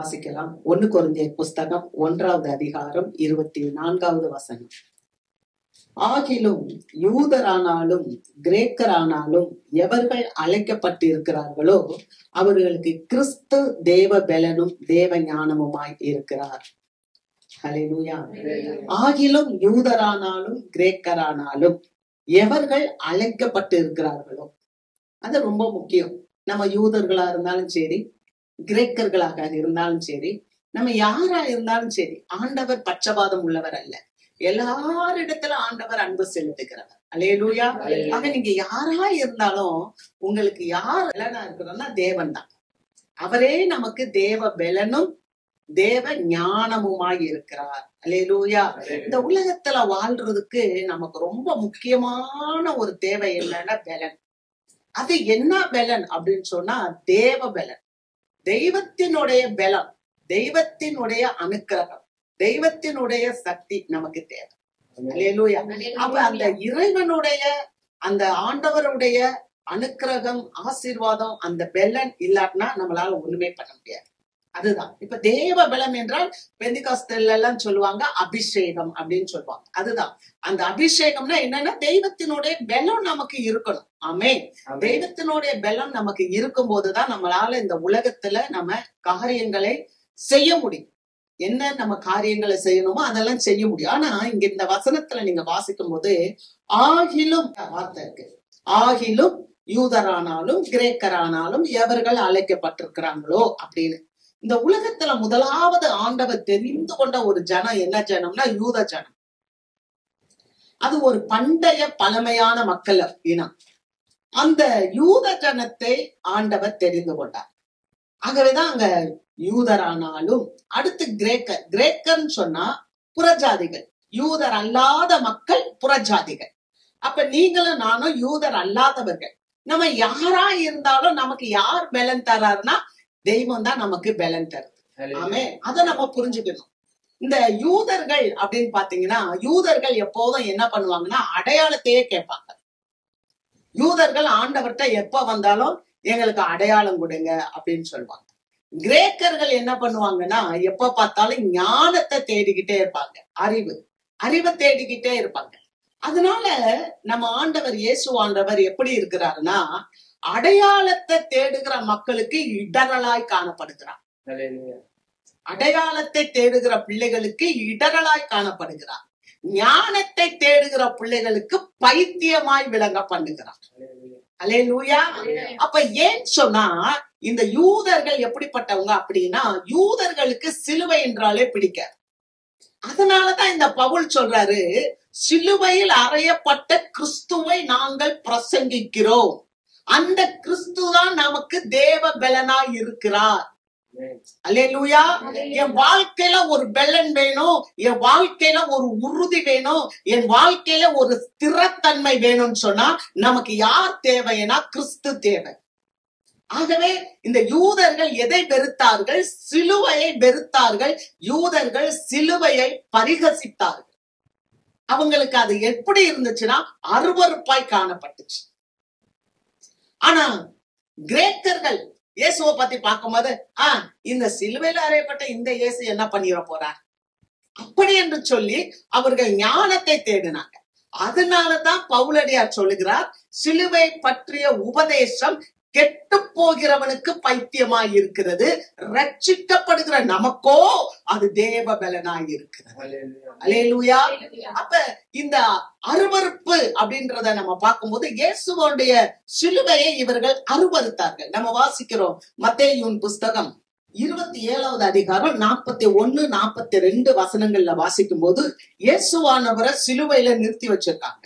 வாசிக்கலாம். 1 கொரிந்தியர் புஸ்தகம் 1வது அதிகாரம் 24வது வசனம். ஆகிலும் யூதரானாலும் கிரேக்கரானாலும் எவர்கள் அழைக்கப்பட்டிருக்கிறார்களோ அவர்களுக்கு கிறிஸ்து தேவ பலனும் தேவ ஞானமுமாய் இருக்கிறார். ஹல்லேலூயா. ஆகிலும் யூதரானாலும் கிரேக்கரானாலும் எவர்கள் அழைக்கப்பட்டு இருக்கிறார்களோ, அது ரொம்ப முக்கியம். நம்ம யூதர்களா இருந்தாலும் சரி, கிரேக்கர்களாக இருந்தாலும் சரி, நம்ம யாரா இருந்தாலும் சரி, ஆண்டவர் பட்சபாதம் உள்ளவர் அல்ல. எல்லாரிடத்துல ஆண்டவர் அன்பு செலுத்துகிறவர். அல்லேலூயா. ஆக நீங்க யாரா இருந்தாலும் உங்களுக்கு யார் பலனா இருக்கிறோம்னா தேவன் தான். அவரே நமக்கு தேவ பலனும் தேவ ஞானமுமாய் இருக்கிறார். அல்லேலூயா. இந்த உலகத்துல வாழ்றதுக்கு நமக்கு ரொம்ப முக்கியமான ஒரு தேவை என்னன்னா பலன். அது என்ன பலன் அப்படின்னு சொன்னா தேவ பலன், தெய்வத்தினுடைய பலம், தெய்வத்தினுடைய அனுக்கிரகம், தெய்வத்தினுடைய சக்தி நமக்கு தேவை. அல்லேலூயா. அப்ப அந்த இறைவனுடைய அந்த ஆண்டவருடைய அனுக்கிரகம், ஆசீர்வாதம், அந்த பலன் இல்லாட்டினா நம்மளால ஒண்ணுமே பண்ண முடியாது. அதுதான் இப்ப தேவ பலம் என்றால் பெந்தெகோஸ்தேல எல்லாம் சொல்லுவாங்க அபிஷேகம் அப்படின்னு சொல்லுவாங்க. அதுதான் அந்த அபிஷேகம்னா என்னன்னா தெய்வத்தினுடைய பலம் நமக்கு இருக்கணும். ஆமென். தெய்வத்தினுடைய பலம் நமக்கு இருக்கும் போதுதான் நம்மளால இந்த உலகத்துல நம்ம காரியங்களை செய்ய முடியும். என்ன நம்ம காரியங்களை செய்யணுமோ அதெல்லாம் செய்ய முடியும். ஆனா இங்க இந்த வசனத்துல நீங்க வாசிக்கும் போது ஆகிலும் வார்த்தை இருக்கு. ஆகிலும் யூதரானாலும் கிரேக்கரானாலும் எவர்கள் அழைக்கப்பட்டிருக்கிறாங்களோ அப்படின்னு. இந்த உலகத்துல முதலாவது ஆண்டவர் தெரிந்து கொண்ட ஒரு ஜனம் என்ன ஜனம்னா யூத ஜனம். அது ஒரு பண்டைய பழமையான மக்கள் இனம். அந்த யூத ஜனத்தை ஆண்டவர் தெரிந்து கொண்டார். ஆகவேதான் அங்க யூதரானாலும் அடுத்து கிரேக்கர். கிரேக்கர்ன்னு சொன்னா புறஜாதிகள், யூதர் அல்லாத மக்கள் புறஜாதிகள். அப்ப நீங்களும் நானும் யூதர் அல்லாதவர்கள். நம்ம யாரா இருந்தாலும் நமக்கு யார் பலன் தராருன்னா தெய்வம் தான் நமக்கு பலன் தருது. ஆமே. அதை நம்ம புரிஞ்சுக்கணும். இந்த யூதர்கள் அப்படின்னு பாத்தீங்கன்னா யூதர்கள் எப்போதும் என்ன பண்ணுவாங்கன்னா அடையாளத்தையே கேட்பாங்க. யூதர்கள் ஆண்டவர்கிட்ட எப்ப வந்தாலும் எங்களுக்கு அடையாளம் கொடுங்க அப்படின்னு சொல்லுவாங்க. கிரேக்கர்கள் என்ன பண்ணுவாங்கன்னா எப்ப பார்த்தாலும் ஞானத்தை தேடிக்கிட்டே இருப்பாங்க. அறிவை தேடிக்கிட்டே இருப்பாங்க. அதனால நம்ம ஆண்டவர் இயேசு ஆண்டவர் எப்படி இருக்கிறாருன்னா அடையாளத்தை தேடுகிற மக்களுக்கு இடரலாய் காணப்படுகிறார். அடையாளத்தை தேடுகிற பிள்ளைகளுக்கு இடரலாய் காணப்படுகிறார். ஞானத்தை தேடுகிற பிள்ளைகளுக்கு பைத்தியமாய் விளங்க பண்ணுகிறார். அல்லேலூயா. அப்ப ஏன் சொன்னா இந்த யூதர்கள் எப்படிப்பட்டவங்க அப்படின்னா யூதர்களுக்கு சிலுவை என்றாலே பிடிக்காது. அதனாலதான் இந்த பவுல் சொல்றாரு, சிலுவையில் அறையப்பட்ட கிறிஸ்துவை நாங்கள் பிரசங்கிக்கிறோம். அந்த கிறிஸ்து தான் நமக்கு தேவ பலனாய் இருக்கிறார். அல்லேலூயா. என் வாழ்க்கையில ஒரு பலன் வேணும், என் வாழ்க்கையில ஒரு உறுதி வேணும், என் வாழ்க்கையில ஒரு ஸ்திரத்தன்மை வேணும்னு சொன்னா நமக்கு யார் தேவைன்னா கிறிஸ்து தேவை. ஆகவே இந்த யூதர்கள் எதை வெறுத்தார்கள்? சிலுவையை வெறுத்தார்கள். யூதர்கள் சிலுவையை பரிகசித்தார்கள். அவங்களுக்கு அது எப்படி இருந்துச்சுன்னா அருவருப்பாய் காணப்பட்டுச்சு. ஆனா கிரேக்கர்கள் இயேசுவை பத்தி பார்க்கும்போது இந்த சிலுவையில அறையப்பட்ட இந்த இயேசு என்ன பண்ணிட போறார் அப்படி என்று சொல்லி அவர்கள் ஞானத்தை தேடினாங்க. அதனாலதான் பவுலடியார் சொல்லுகிறார், சிலுவை பற்றிய உபதேசம் கெட்டு போகிறவனுக்கு பைத்தியமாய் இருக்கிறது, ரட்சிக்கப்படுகிற நமக்கோ அது தேவ பலனாய் இருக்கிறது. அல்லேலூயா. அப்ப இந்த அருவருப்பு அப்படின்றத நம்ம பார்க்கும்போது இயேசுவோடைய சிலுவையை இவர்கள் அருவருத்தார்கள். நம்ம வாசிக்கிறோம் மத்தேயுவின் புஸ்தகம் 27வது அதிகாரம் 41, 42 வசனங்கள்ல வாசிக்கும் போது இயேசுவானவரை சிலுவையில நிறுத்தி வச்சிருக்காங்க.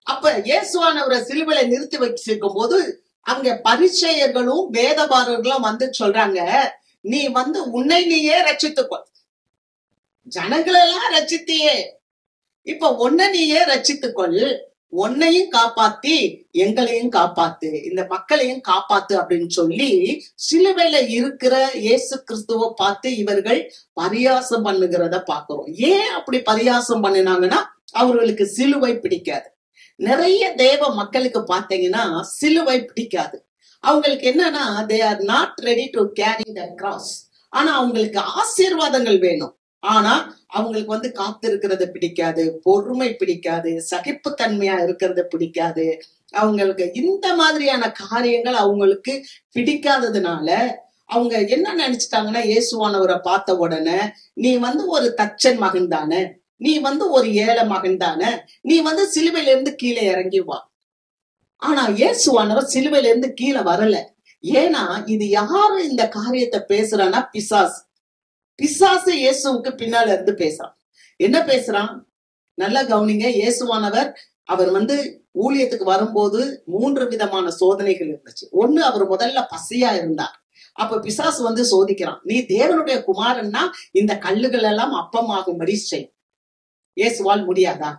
அப்ப இயேசுவானவரை சிலுவையில நிறுத்தி வச்சிருக்கும் போது அங்க பரிசேயர்களும் வேதபாரர்களும் வந்து சொல்றாங்க, நீ உன்னை நீயே ரட்சித்துக்கொள். ஜனங்களெல்லாம் ரட்சித்தியே, இப்ப உன்னை நீயே ரட்சித்துக்கொள், உன்னையும் காப்பாத்தி எங்களையும் காப்பாத்து, இந்த மக்களையும் காப்பாத்து அப்படின்னு சொல்லி சிலுவையில இருக்கிற இயேசு கிறிஸ்துவை பார்த்து இவர்கள் பரியாசம் பண்ணுகிறத பாக்குறோம். ஏன் அப்படி பரியாசம் பண்ணினாங்கன்னா அவர்களுக்கு சிலுவை பிடிக்காது. நிறைய தேவ மக்களுக்கு பாத்தீங்கன்னா சிலுவை பிடிக்காது. அவங்களுக்கு என்னன்னா they are not ready to carry the cross. ஆனா அவங்களுக்கு ஆசீர்வாதங்கள் வேணும். ஆனா அவங்களுக்கு காத்திருக்கிறது பிடிக்காது, பொறுமை பிடிக்காது, சகிப்புத்தன்மையா இருக்கிறது பிடிக்காது. அவங்களுக்கு இந்த மாதிரியான காரியங்கள் அவங்களுக்கு பிடிக்காததுனால அவங்க என்ன நினைச்சிட்டாங்கன்னா, இயேசுவானவரை பார்த்த உடனே நீ ஒரு தச்சன் மகன் தானே, நீ ஒரு ஏழை மகன் தானே, நீ சிலுவையில இருந்து கீழே இறங்கி வா. ஆனா இயேசுவானவர் சிலுவையில இருந்து கீழே வரல. ஏன்னா இது யாரு இந்த காரியத்தை பேசுறான்னா, பிசாசு. பிசாசு இயேசுவுக்கு பின்னால இருந்து பேசுறான். என்ன பேசுறான்? நல்லா கவனிங்க. இயேசுவானவர் அவர் ஊழியத்துக்கு வரும்போது 3 விதமான சோதனைகள் இருந்துச்சு. ஒண்ணு, அவர் முதல்ல பசியா இருந்தார். அப்ப பிசாசு சோதிக்கிறான். நீ தேவனுடைய குமாரன்னா இந்த கல்லுகள் எல்லாம் அப்பமாகும்படி செய். இயேசுவால் முடியாதா?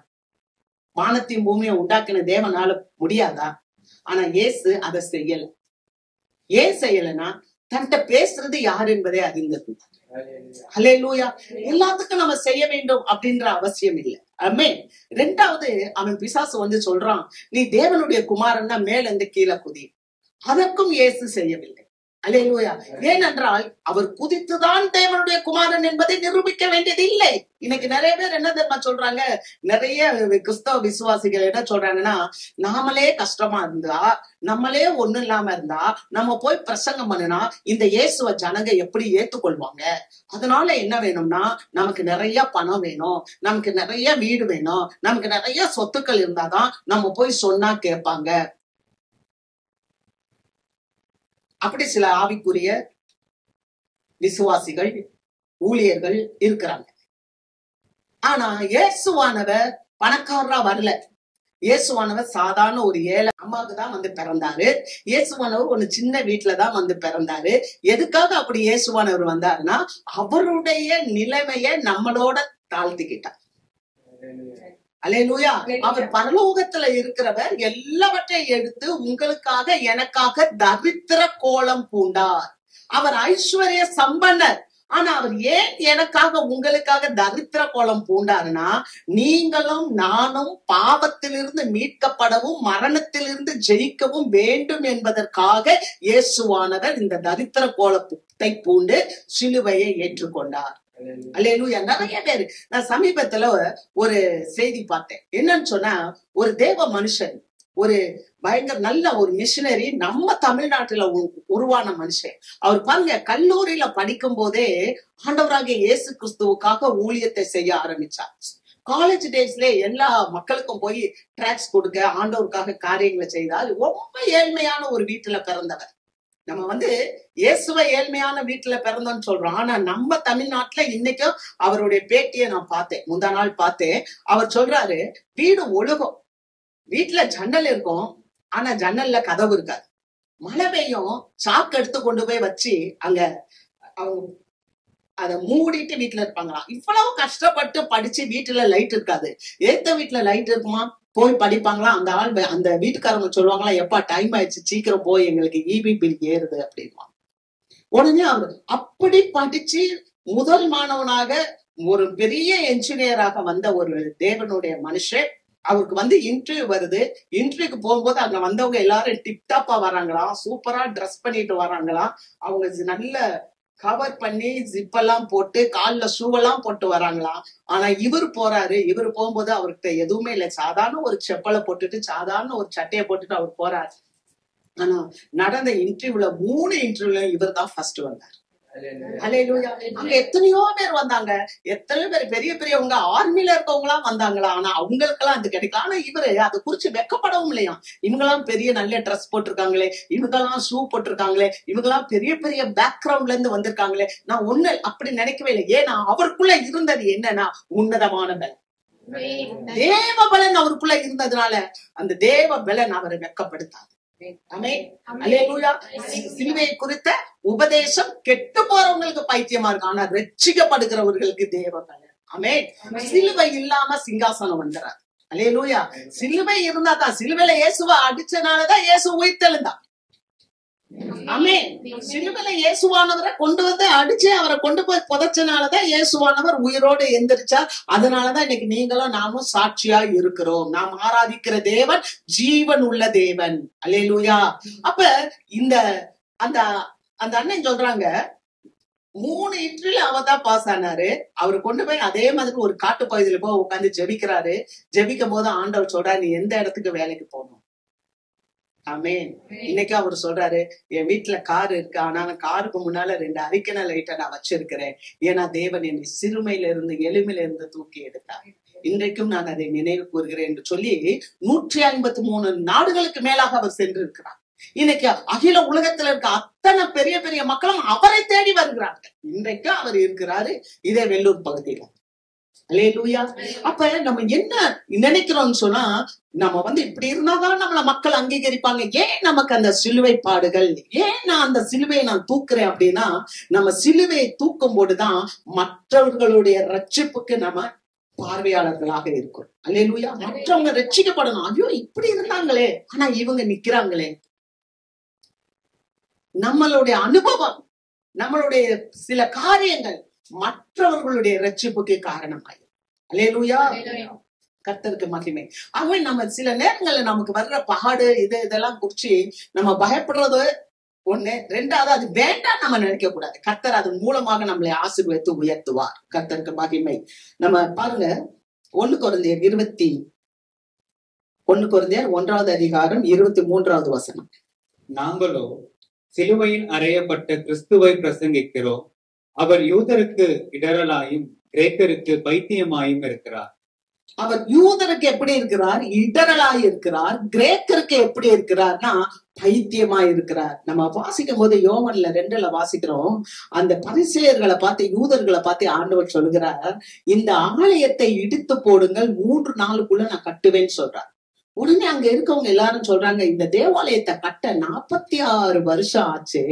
வானத்தையும் பூமியை உண்டாக்கின தேவனால முடியாதா? ஆனா இயேசு அதை செய்யல. ஏன் செய்யலன்னா, தன்கிட்ட பேசுறது யார் என்பதை அறிந்தது. ஹல்லேலூயா. எல்லாத்துக்கும் நம்ம செய்ய வேண்டும் அப்படின்ற அவசியம் இல்லை. ஆமென். 2வது, அவன் பிசாசு சொல்றான், நீ தேவனுடைய குமாரன்னா மேல இருந்து கீழே குதி. அதற்கும் இயேசு செய்யவில்லை. அல்லேலூயா. ஏனென்றால் அவர் குதித்துதான் தேவனுடைய குமாரன் என்பதை நிரூபிக்க வேண்டியது இல்லை. இன்னைக்கு நிறைய பேர் என்ன தெரியுமா சொல்றாங்க? நிறைய கிறிஸ்தவ விசுவாசிகள் என்ன சொல்றாங்கன்னா, நாமளே கஷ்டமா இருந்தா, நம்மளே ஒண்ணும் இல்லாம இருந்தா, நம்ம போய் பிரசங்கம் பண்ணுனா இந்த இயேசுவ ஜனங்க எப்படி ஏத்துக்கொள்வாங்க? அதனால என்ன வேணும்னா, நமக்கு நிறைய பணம் வேணும், நமக்கு நிறைய வீடு வேணும், நமக்கு நிறைய சொத்துக்கள் இருந்தாதான் நம்ம போய் சொன்னா கேட்பாங்க. அப்படி சில ஆவிக்குரிய விசுவாசிகள், ஊழியர்கள் இருக்கிறாங்க. ஆனா இயேசுவானவர் பணக்காரரா வரல. இயேசுவானவர் சாதாரண ஒரு ஏழை அம்மாவுக்குதான் பிறந்தாரு. இயேசுவானவர் ஒரு சின்ன வீட்டுலதான் பிறந்தாரு. எதுக்காக அப்படி இயேசுவானவர் வந்தாருன்னா, அவருடைய நிலைமைய நம்மளோட தாழ்த்திக்கிட்டார். அல்லேலூயா. அவர் பரலோகத்துல இருக்கிறவர் எல்லாவற்றையும் எடுத்து உங்களுக்காக எனக்காக தரித்திர கோலம் பூண்டார். அவர் ஐஸ்வர்ய சம்பன்னர். ஆனா அவர் ஏன் எனக்காக உங்களுக்காக தரித்திர கோலம் பூண்டாருன்னா, நீங்களும் நானும் பாவத்திலிருந்து மீட்கப்படவும் மரணத்திலிருந்து ஜெயிக்கவும் வேண்டும் என்பதற்காக இயேசுவானவர் இந்த தரித்திர கோலத்தை பூண்டு சிலுவையை ஏற்றுக்கொண்டார். அல்லேலூயா. நிறைய பேரு, நான் சமீபத்துல ஒரு செய்தி பார்த்தேன். என்னன்னு சொன்னா, ஒரு தேவ மனுஷன், ஒரு பயங்கர நல்ல ஒரு மிஷினரி, நம்ம தமிழ்நாட்டுல உருவான மனுஷன். அவர் பாருங்க, கல்லூரியில படிக்கும் போதே ஆண்டவராகிய இயேசு கிறிஸ்துவுக்காக ஊழியத்தை செய்ய ஆரம்பிச்சார். காலேஜ் டேஸ்ல எல்லா மக்களுக்கும் போய் டிராக்ஸ் கொடுக்க, ஆண்டவருக்காக காரியங்களை செய்தால். ரொம்ப ஏழ்மையான ஒரு வீட்டுல பிறந்தவர். நம்ம இயேசுவை ஏழ்மையான வீட்டுல பிறந்தோம்னு சொல்றோம். ஆனா நம்ம தமிழ்நாட்டுல இன்னைக்கும் அவருடைய பேட்டியை நான் பார்த்தேன், முந்தா நாள் பார்த்தேன். அவர் சொல்றாரு, வீடு ஒழுகும், வீட்டுல ஜன்னல் இருக்கும், ஆனா ஜன்னல்ல கதவு இருக்காது. மழை பெய்யும், சாக்கு எடுத்து கொண்டு போய் வச்சு அங்க அவங்க அதை மூடிட்டு வீட்டுல இருப்பாங்களாம். இவ்வளவு கஷ்டப்பட்டு படிச்சு வீட்டுல லைட் இருக்காது. ஏத்த வீட்டுல லைட் இருக்குமா? போய் படிப்பாங்களா? அந்த ஆள், அந்த வீட்டுக்காரங்க சொல்லுவாங்களா, எப்பா டைம் ஆயிடுச்சு, சீக்கிரம் போய், எங்களுக்கு ஈபி பில் ஏறுது அப்படின்னா. உடனே அவர் அப்படி படிச்சு முதல் மாணவனாக ஒரு பெரிய என்ஜினியராக வந்த ஒரு தேவனுடைய மனுஷன். அவருக்கு இன்டர்வியூ வருது. இன்டர்வியூக்கு போகும்போது அங்க வந்தவங்க எல்லாரும் டிப்டாப்பா வராங்களாம், சூப்பரா ட்ரெஸ் பண்ணிட்டு வராங்களாம். அவங்க நல்ல கவர் பண்ணி ஜிப்பெல்லாம் போட்டு கால்ல ஷூவெல்லாம் போட்டு வராங்களாம். ஆனா இவர் போறாரு. இவர் போகும்போது அவர்கிட்ட எதுவுமே இல்லை. சாதாரண ஒரு செப்பலை போட்டுட்டு, சாதாரண ஒரு சட்டையை போட்டுட்டு அவர் போறாரு. ஆனா நடந்த இன்டர்வியூல 3 இன்டர்வியூல இவர் தான் ஃபர்ஸ்ட் வந்தார். அல்லேலூயா. அங்க எத்தனையோ பேர் வந்தாங்க, எத்தனையோ பேர் பெரிய பெரியவங்க, ஆர்மில இருக்கவங்க எல்லாம் வந்தாங்களா. ஆனா அவங்களுக்கு எல்லாம் அது கிடைக்கல. ஆனா இவரு அதை குறிச்சு வெக்கப்படவும் இல்லையா. இவங்கெல்லாம் பெரிய நல்ல ட்ரெஸ் போட்டிருக்காங்களே, இவங்கெல்லாம் ஷூ போட்டிருக்காங்களே, இவங்கெல்லாம் பெரிய பெரிய பேக்ரவுண்ட்ல இருந்து வந்திருக்காங்களே, நான் ஒண்ணு அப்படி நினைக்கவே இல்லை. ஏன்னா அவருக்குள்ள இருந்தது என்னன்னா, உன்னதமான பலன், தேவ பலன் அவருக்குள்ள இருந்ததுனால அந்த தேவ பலன் அவரை வெக்கப்படுத்தாது. சிலுவையை குறித்த உபதேசம் கெட்டு போறவங்களுக்கு பைத்தியமா இருக்கு, ஆனா ரட்சிக்கப்படுகிறவர்களுக்கு தேவ பலன். ஆமென். சிலுவை இல்லாம சிங்காசனம் வந்துறாரு. அல்லேலூயா. சிலுவை இருந்தாதான், சிலுவையில இயேசுவை அடிச்சனாலதான் இயேசு உயிர்த்தெழுந்தார். ஆமென். சிலுவையில இயேசுவானவரை கொண்டு அடிச்சு அவரை கொண்டு போய் புதைச்சனாலதான் இயேசுவானவர் உயிரோடு எந்திரிச்சார். அதனாலதான் இன்னைக்கு நீங்களும் நாமும் சாட்சியா இருக்கிறோம். நாம் ஆராதிக்கிற தேவன் ஜீவன் உள்ள தேவன். அல்லேலூயா. அப்ப அந்த அந்த அண்ணன் சொல்றாங்க, 3 இன்டர்வியூல அவர் தான் பாஸ் ஆனாரு. அவரு கொண்டு போய் அதே மாதிரி ஒரு காட்டு பகுதியில போய் உட்காந்து ஜெபிக்கிறாரு. ஜெபிக்கும் போது ஆண்டவர் சொல்றாரு, நீ எந்த இடத்துக்கு வேலைக்கு போகணும். ஆமென். இன்னைக்கு அவர் சொல்றாரு, என் வீட்டுல கார் இருக்கு, ஆனா காருக்கு முன்னால 2 அரிக்கன லைட்டை நான் வச்சிருக்கிறேன். ஏன்னா தேவன் என்னை சிறுமையில இருந்து எளிமையில இருந்து தூக்கி எடுத்தார். இன்றைக்கும் நான் அதை நினைவு கூறுகிறேன் என்று சொல்லி 153 நாடுகளுக்கு மேலாக அவர் சென்று இருக்கிறார். இன்னைக்கு அகில உலகத்துல இருக்க அத்தனை பெரிய பெரிய மக்களும் அவரை தேடி வருகிறார்கள். இன்றைக்கு அவர் இருக்கிறாரு இதே வெள்ளூர் பகுதியில. அல்லேலூயா. அப்ப நம்ம என்ன நினைக்கிறோம்னு சொன்னா, நம்ம இப்படி இருந்தாதான் நம்மள மக்கள் அங்கீகரிப்பாங்க. ஏன் நமக்கு அந்த சிலுவை பாடுகள், ஏன் நான் அந்த சிலுவையை நான் தூக்குறேன் அப்படின்னா, நம்ம சிலுவையை தூக்கும் போதுதான் மற்றவர்களுடைய ரட்சிப்புக்கு நம்ம பார்வையாளர்களாக இருக்கும். அல்லேலூயா. மற்றவங்க ரட்சிக்கப்படணும். ஐயோ இப்படி இருந்தாங்களே, ஆனா இவங்க நிக்கிறாங்களே. நம்மளுடைய அனுபவம், நம்மளுடைய சில காரியங்கள் மற்றவர்களுடைய ரட்சிப்புக்கு காரணமாய். அல்லேலூயா. கர்த்தருக்கு மகிமை. ஆகவே நம்ம சில நேரங்கள்ல நமக்கு வர்ற பாடு இதெல்லாம் குறிச்சு நம்ம பயப்படுறது ஒண்ணு. 2வது, அது வேண்டாம் நம்ம நினைக்க கூடாது. கர்த்தர் அதன் மூலமாக நம்மளை ஆசீர்வதித்து உயர்த்துவார். கர்த்தருக்கு மகிமை. நம்ம பாருங்க, 1 கொரிந்தியர் 1வது அதிகாரம் 23வது வசனம். நாங்களோ சிலுவையில் அறையப்பட்ட கிறிஸ்துவை பிரசங்கிக்கிறோம். அவர் யூதருக்கு இடரலாயும் கிரேக்கருக்கு பைத்தியமாயும் இருக்கிறார். அவர் யூதருக்கு எப்படி இருக்கிறார்? இடரலாய் இருக்கிறார். கிரேக்கருக்கு எப்படி இருக்கிறார்னா பைத்தியமாய் இருக்கிறார். நம்ம வாசிக்கும் போது யோவான்ல 2ல வாசிக்கிறோம். அந்த பரிசேயர்களை பார்த்து, யூதர்களை பார்த்து ஆண்டவர் சொல்லுகிறார், இந்த ஆலயத்தை இடித்து போடுங்கள், 3 நாளுக்குள்ள நான் கட்டுவேன்னு சொல்றார். உடனே அங்க இருக்கவங்க எல்லாரும் சொல்றாங்க, இந்த தேவாலயத்தை கட்ட 46 வருஷம் ஆச்சு,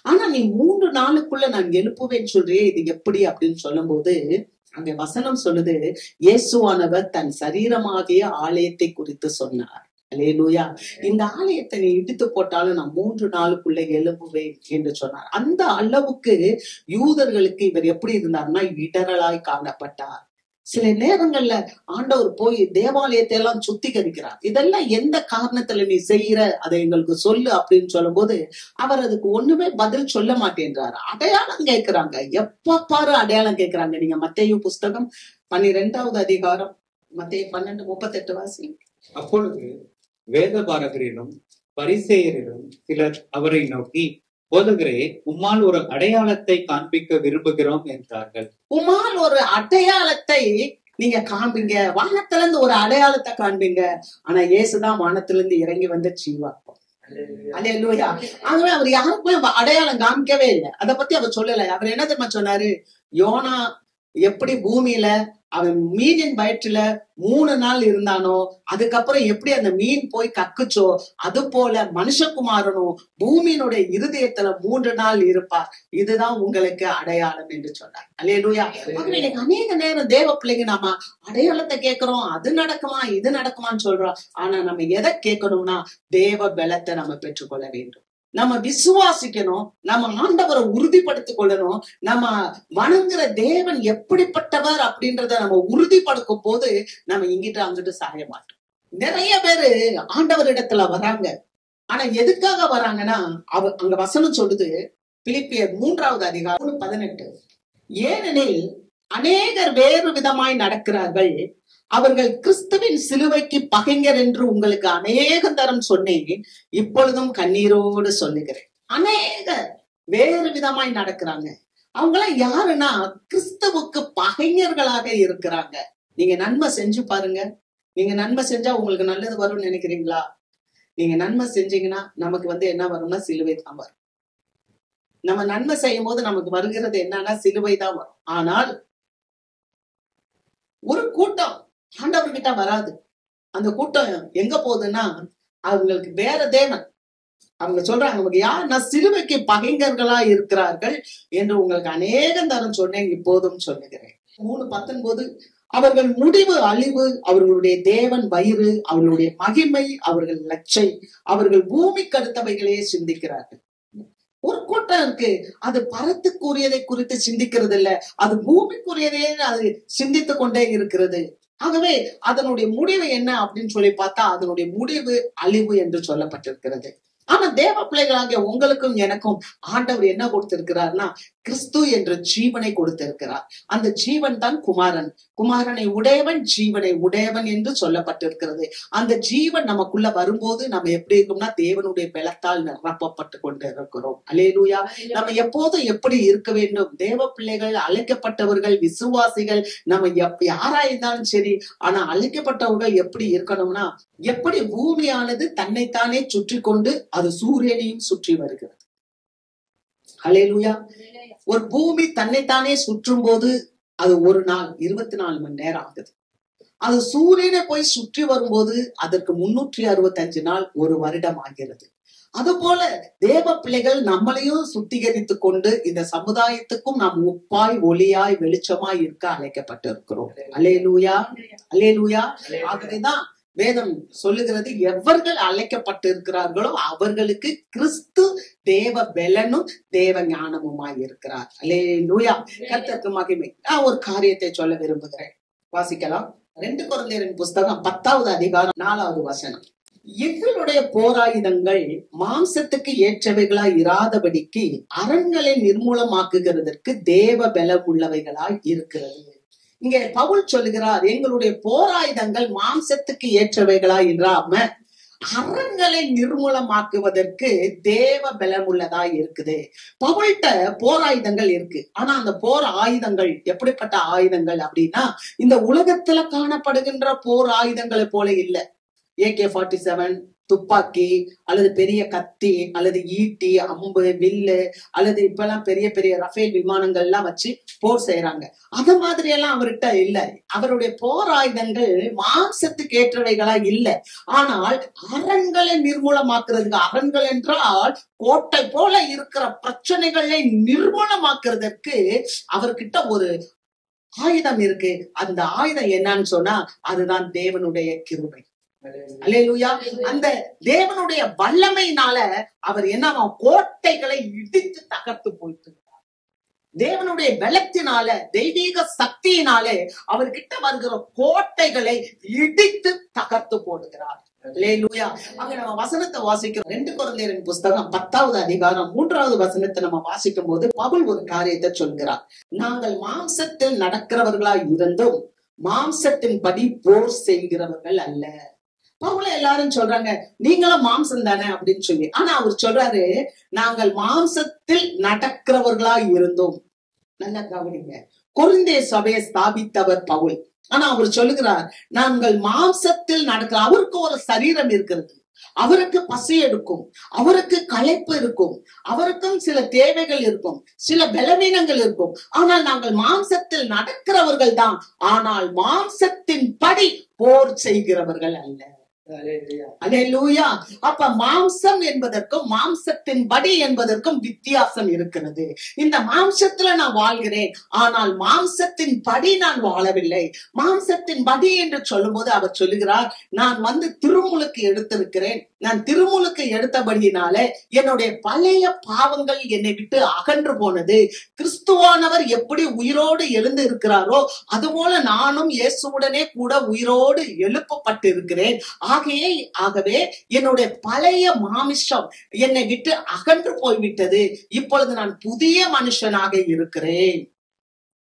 ஆனா நீ 3 நாளுக்குள்ள நான் எழுப்புவேன்னு சொல்றியே, இது எப்படி அப்படின்னு சொல்லும் போது அங்க வசனம் சொல்லுது, இயேசுவானவர் தன் சரீரமாகிய ஆலயத்தை குறித்து சொன்னார். அல்லேலூயா. இந்த ஆலயத்தை நீ இடித்து போட்டாலும் நான் 3 நாளுக்குள்ள எழுப்புவேன் என்று சொன்னார். அந்த அளவுக்கு யூதர்களுக்கு இவர் எப்படி இருந்தார்னா இடரலாய் காணப்பட்டார். சில நேரங்கள்ல ஆண்டவர் போய் தேவாலயத்தை எல்லாம் சுத்திகரிக்கிறார். இதெல்லாம் எந்த காரணத்துல நீ செய்யற, அதை எங்களுக்கு சொல்லு அப்படின்னு சொல்லும் போது அவர் அதுக்கு ஒண்ணுமே பதில் சொல்ல மாட்டேன்றாரு. அடையாளம் கேட்கிறாங்க, எப்ப பாரு அடையாளம் கேட்கிறாங்க. நீங்க மத்தேயு புஸ்தகம் 12வது அதிகாரம், மத்தேயு 12:38 வாசி. அப்பொழுது வேத பாரகரிலும் பரிசேயரிலும் சிலர் அவரை நோக்கி, போதகரே, உம்மால் ஒரு அடையாளத்தை காண்பிக்க விரும்புகிறோம் என்றார்கள். உம்மால் ஒரு அடையாளத்தை நீங்க காண்பீங்க, வானத்துல இருந்து ஒரு அடையாளத்தை காண்பீங்க. ஆனா இயேசுதான் வானத்துல இருந்து இறங்கி வந்த ஜீவாக்கும். அல்லேலூயா. ஆகவே அவர் யாருக்குமே அடையாளம் காமிக்கவே இல்லை. அதை பத்தி அவர் சொல்லல. அவர் என்ன தெரியுமா சொன்னாரு? யோனா எப்படி பூமியில அவன் மீனின் வயிற்றுல 3 நாள் இருந்தானோ, அதுக்கப்புறம் எப்படி அந்த மீன் போய் கக்குச்சோ, அது போல மனுஷகுமாரனும் பூமியினுடைய இருதயத்துல 3 நாள் இருப்பார். இதுதான் உங்களுக்கு அடையாளம் என்று சொன்னார். அல்லேலூயா. இன்னைக்கு அநேக நேரம் தேவ பிள்ளைங்க நாம அடையாளத்தை கேட்கிறோம், அது நடக்குமா இது நடக்குமான்னு சொல்றோம். ஆனா நம்ம எதை கேட்கணும்னா தேவ பலத்தை நம்ம பெற்றுக்கொள்ள வேண்டும். நம்ம விசுவாசிக்கணும், நம்ம ஆண்டவரை உறுதிப்படுத்திக் கொள்ளணும். நம்ம வணங்குற தேவன் எப்படிப்பட்டவர் அப்படின்றத நம்ம உறுதிப்படுத்தும் போது நம்ம இங்கிட்டு அங்கிட்டு சாய மாட்டோம். நிறைய பேரு ஆண்டவரிடத்துல வராங்க, ஆனா எதுக்காக வராங்கன்னா, அங்க வசனம் சொல்லுது, பிலிப்பியர் 3வது அதிகாரம் 18, ஏனெனில் அநேகர் வேறு விதமாய் நடக்கிறார்கள், அவர்கள் கிறிஸ்துவின் சிலுவைக்கு பகைஞர் என்று உங்களுக்கு அநேக தரம் சொன்னேன், இப்பொழுதும் கண்ணீரோடு சொல்லுகிறேன். அநேக வேறு விதமாய் நடக்கிறாங்க. அவங்களாம் யாருன்னா கிறிஸ்துவுக்கு பகைஞர்களாக இருக்கிறாங்க. நீங்க நன்மை செஞ்சு பாருங்க. நீங்க நன்மை செஞ்சா உங்களுக்கு நல்லது வரும்னு நினைக்கிறீங்களா? நீங்க நன்மை செஞ்சீங்கன்னா நமக்கு என்ன வரும்னா சிலுவை தான் வரும். நம்ம நன்மை செய்யும் போது நமக்கு வருகிறது என்னன்னா சிலுவை தான் வரும். ஆனால் ஒரு கூட்டம் ஆண்டவர்கிட்ட வராது. அந்த கூட்டம் எங்க போகுதுன்னா அவங்களுக்கு வேற தேவன். அவங்க சொல்றாங்க, நமக்கு யாருன்னா சிலுவைக்கு பகைஞர்களா இருக்கிறார்கள் என்று உங்களுக்கு அநேகம் தரம் சொன்னேன், இப்போதும் சொல்லுகிறேன். 3:19, அவர்கள் முடிவு அழிவு, அவர்களுடைய தேவன் வயிறு, அவர்களுடைய மகிமை, அவர்கள் லட்சை, அவர்கள் பூமிக்கு அடுத்தவைகளே சிந்திக்கிறார்கள். ஒரு கூட்டம் இருக்கு, அது பரத்துக்குரியதை குறித்து சிந்திக்கிறது இல்ல, அது பூமிக்குரியதே அது சிந்தித்து கொண்டே இருக்கிறது. ஆகவே அதனுடைய முடிவு என்ன அப்படின்னு சொல்லி பார்த்தா அதனுடைய முடிவு அழிவு என்று சொல்லப்பட்டிருக்கிறது. ஆனா தேவ பிள்ளைகளாகிய உங்களுக்கும் எனக்கும் ஆண்டவர் என்ன கொடுத்திருக்கிறார்னா கிறிஸ்து என்ற ஜீவனை கொடுத்திருக்கிறார். அந்த ஜீவன் தான் குமாரன். குமாரனை உடையவன் ஜீவனை உடையவன் என்று சொல்லப்பட்டிருக்கிறது. அந்த ஜீவன் நமக்குள்ள வரும்போது நம்ம எப்படி இருக்கோம்னா தேவனுடைய பலத்தால் நிரப்பப்பட்டு கொண்டு இருக்கிறோம். அல்லேலூயா. நம்ம எப்போதும் எப்படி இருக்க வேண்டும்? தேவ பிள்ளைகள், அழைக்கப்பட்டவர்கள், விசுவாசிகள், நம்ம யாரா இருந்தாலும் சரி, ஆனா அழைக்கப்பட்டவர்கள் எப்படி இருக்கணும்னா, எப்படி பூமியானது தன்னைத்தானே சுற்றி கொண்டு அது சூரியனையும் சுற்றி வருகிறது. அல்லேலூயா. ஒரு பூமி தன்னைத்தானே சுற்றும் போது அது ஒரு நாள் 24 மணி நேரம் ஆகுது. அது சூரியனை போய் சுற்றி வரும்போது அதற்கு 365 நாள் ஒரு வருடம் ஆகிறது. அது போல தேவ பிள்ளைகள் நம்மளையும் சுத்திகரித்து கொண்டு இந்த சமுதாயத்துக்கும் நாம் உப்பாய் ஒளியாய் வெளிச்சமாய் இருக்க அழைக்கப்பட்டிருக்கிறோம். அல்லேலூயா, அல்லேலூயா. ஆகவேதான் வேதம் சொல்லுகிறது, எவர்கள் அழைக்கப்பட்டிருக்கிறார்களோ அவர்களுக்கு கிறிஸ்து தேவ பலனும் தேவ ஞானமுமாய் இருக்கிறார். அல்லேலூயா. கர்த்தருக்கு மகிமை. நான் ஒரு காரியத்தை சொல்ல விரும்புகிறேன். வாசிக்கலாம். 2 கொரிந்தியரின் புஸ்தகம் 10வது அதிகாரம் 4வது வசனம். எங்களுடைய போராயுதங்கள் மாம்சத்துக்கு ஏற்றவைகளாய் இராதபடிக்கு அரண்களை நிர்மூலமாக்குகிறதற்கு தேவ பலம் உள்ளவைகளாய் இருக்கிறது. இங்கே பவுல் சொல்லுகிறார், எங்களுடைய போராயுதங்கள் மாம்சத்துக்கு ஏற்றவைகளாய் இராம அரண்களை நிர்மூலமாக்குவதற்கு தேவ பலம் உள்ளதாய் இருக்குது. பவுல்கிட்ட போராயுதங்கள் இருக்கு. ஆனா அந்த போர் ஆயுதங்கள் எப்படிப்பட்ட ஆயுதங்கள் அப்படின்னா, இந்த உலகத்துல காணப்படுகின்ற போர் ஆயுதங்களை போல இல்ல. AK-47 துப்பாக்கி அல்லது பெரிய கத்தி அல்லது ஈட்டி, அம்பு, வில்லு அல்லது இப்ப எல்லாம் பெரிய பெரிய ரஃபேல் விமானங்கள் எல்லாம் வச்சு போர் செய்யறாங்க. அத மாதிரி எல்லாம் அவர்கிட்ட இல்ல. அவருடைய போர் ஆயுதங்கள் மாம்சத்துக்கு ஏற்றவைகளா இல்ல. ஆனால் அரண்களை நிர்மூலமாக்குறதுக்கு, அரண்கள் என்றால் கோட்டை போல இருக்கிற பிரச்சனைகளை நிர்மூலமாக்குறதற்கு அவர்கிட்ட ஒரு ஆயுதம் இருக்கு. அந்த ஆயுதம் என்னன்னு சொன்னா அதுதான் தேவனுடைய கிருபை. அல்லேலூயா. அந்த தேவனுடைய வல்லமையினால அவர் என்ன கோட்டைகளை இடித்து தகர்த்து போயிட்டு, தேவனுடைய பலத்தினால, தெய்வீக சக்தியினாலே அவர்கிட்ட வருகிற கோட்டைகளை இடித்து தகர்த்து போடுகிறார். அல்லேலூயா. அங்க நம்ம வசனத்தை வாசிக்கிறோம். 2 கொரிந்தியரின் புஸ்தகம் 10வது அதிகாரம் 3வது வசனத்தை நம்ம வாசிக்கும் போது பவுல் ஒரு காரியத்தை சொல்கிறார். நாங்கள் மாம்சத்தில் நடக்கிறவர்களாய் இருந்தும் மாம்சத்தின்படி போர் செய்கிறவர்கள் அல்ல. பவுல எல்லாரும் சொல்றாங்க நீங்களும் மாம்சம் தானே அப்படின்னு சொல்லி. ஆனா அவர் சொல்றாரு, நாங்கள் மாம்சத்தில் நடக்கிறவர்களா இருந்தோம். நல்லா கவனிங்க. கொரிந்திய சபையை ஸ்தாபித்தவர் பவுல். ஆனா அவர் சொல்லுகிறார், நாங்கள் மாம்சத்தில் நடக்கிற, அவருக்கு ஒரு சரீரம் இருக்கிறது, அவருக்கு பசி எடுக்கும், அவருக்கு களைப்பு இருக்கும், அவருக்கும் சில தேவைகள் இருக்கும், சில பலவீனங்கள் இருக்கும். ஆனால் நாங்கள் மாம்சத்தில் நடக்கிறவர்கள் தான், ஆனால் மாம்சத்தின் படி போர் செய்கிறவர்கள் அல்ல. அல்லேலூயா. அப்ப மாம்சம் என்பதற்கும் மாம்சத்தின் படி என்பதற்கும் வித்தியாசம் இருக்கிறது. இந்த மாம்சத்துல நான் வாழ்கிறேன், ஆனால் மாம்சத்தின் படி நான் வாழவில்லை. மாம்சத்தின் படி என்று சொல்லும் போது அவர் சொல்லுகிறார், நான் திருமுழுக்கு எடுத்திருக்கிறேன். நான் திருமுழுக்கு எடுத்தபடியினால என்னுடைய பழைய பாவங்கள் என்னை விட்டு அகன்று போனது. கிறிஸ்துவானவர் எப்படி உயிரோடு எழுந்து இருக்கிறாரோ அதுபோல நானும் இயேசுவுடனே கூட உயிரோடு எழுப்பப்பட்டு இருக்கிறேன். ஆகவே என்னுடைய பழைய மாமிசம் என்னை விட்டு அகன்று போய்விட்டது. இப்பொழுது நான் புதிய மனுஷனாக இருக்கிறேன்.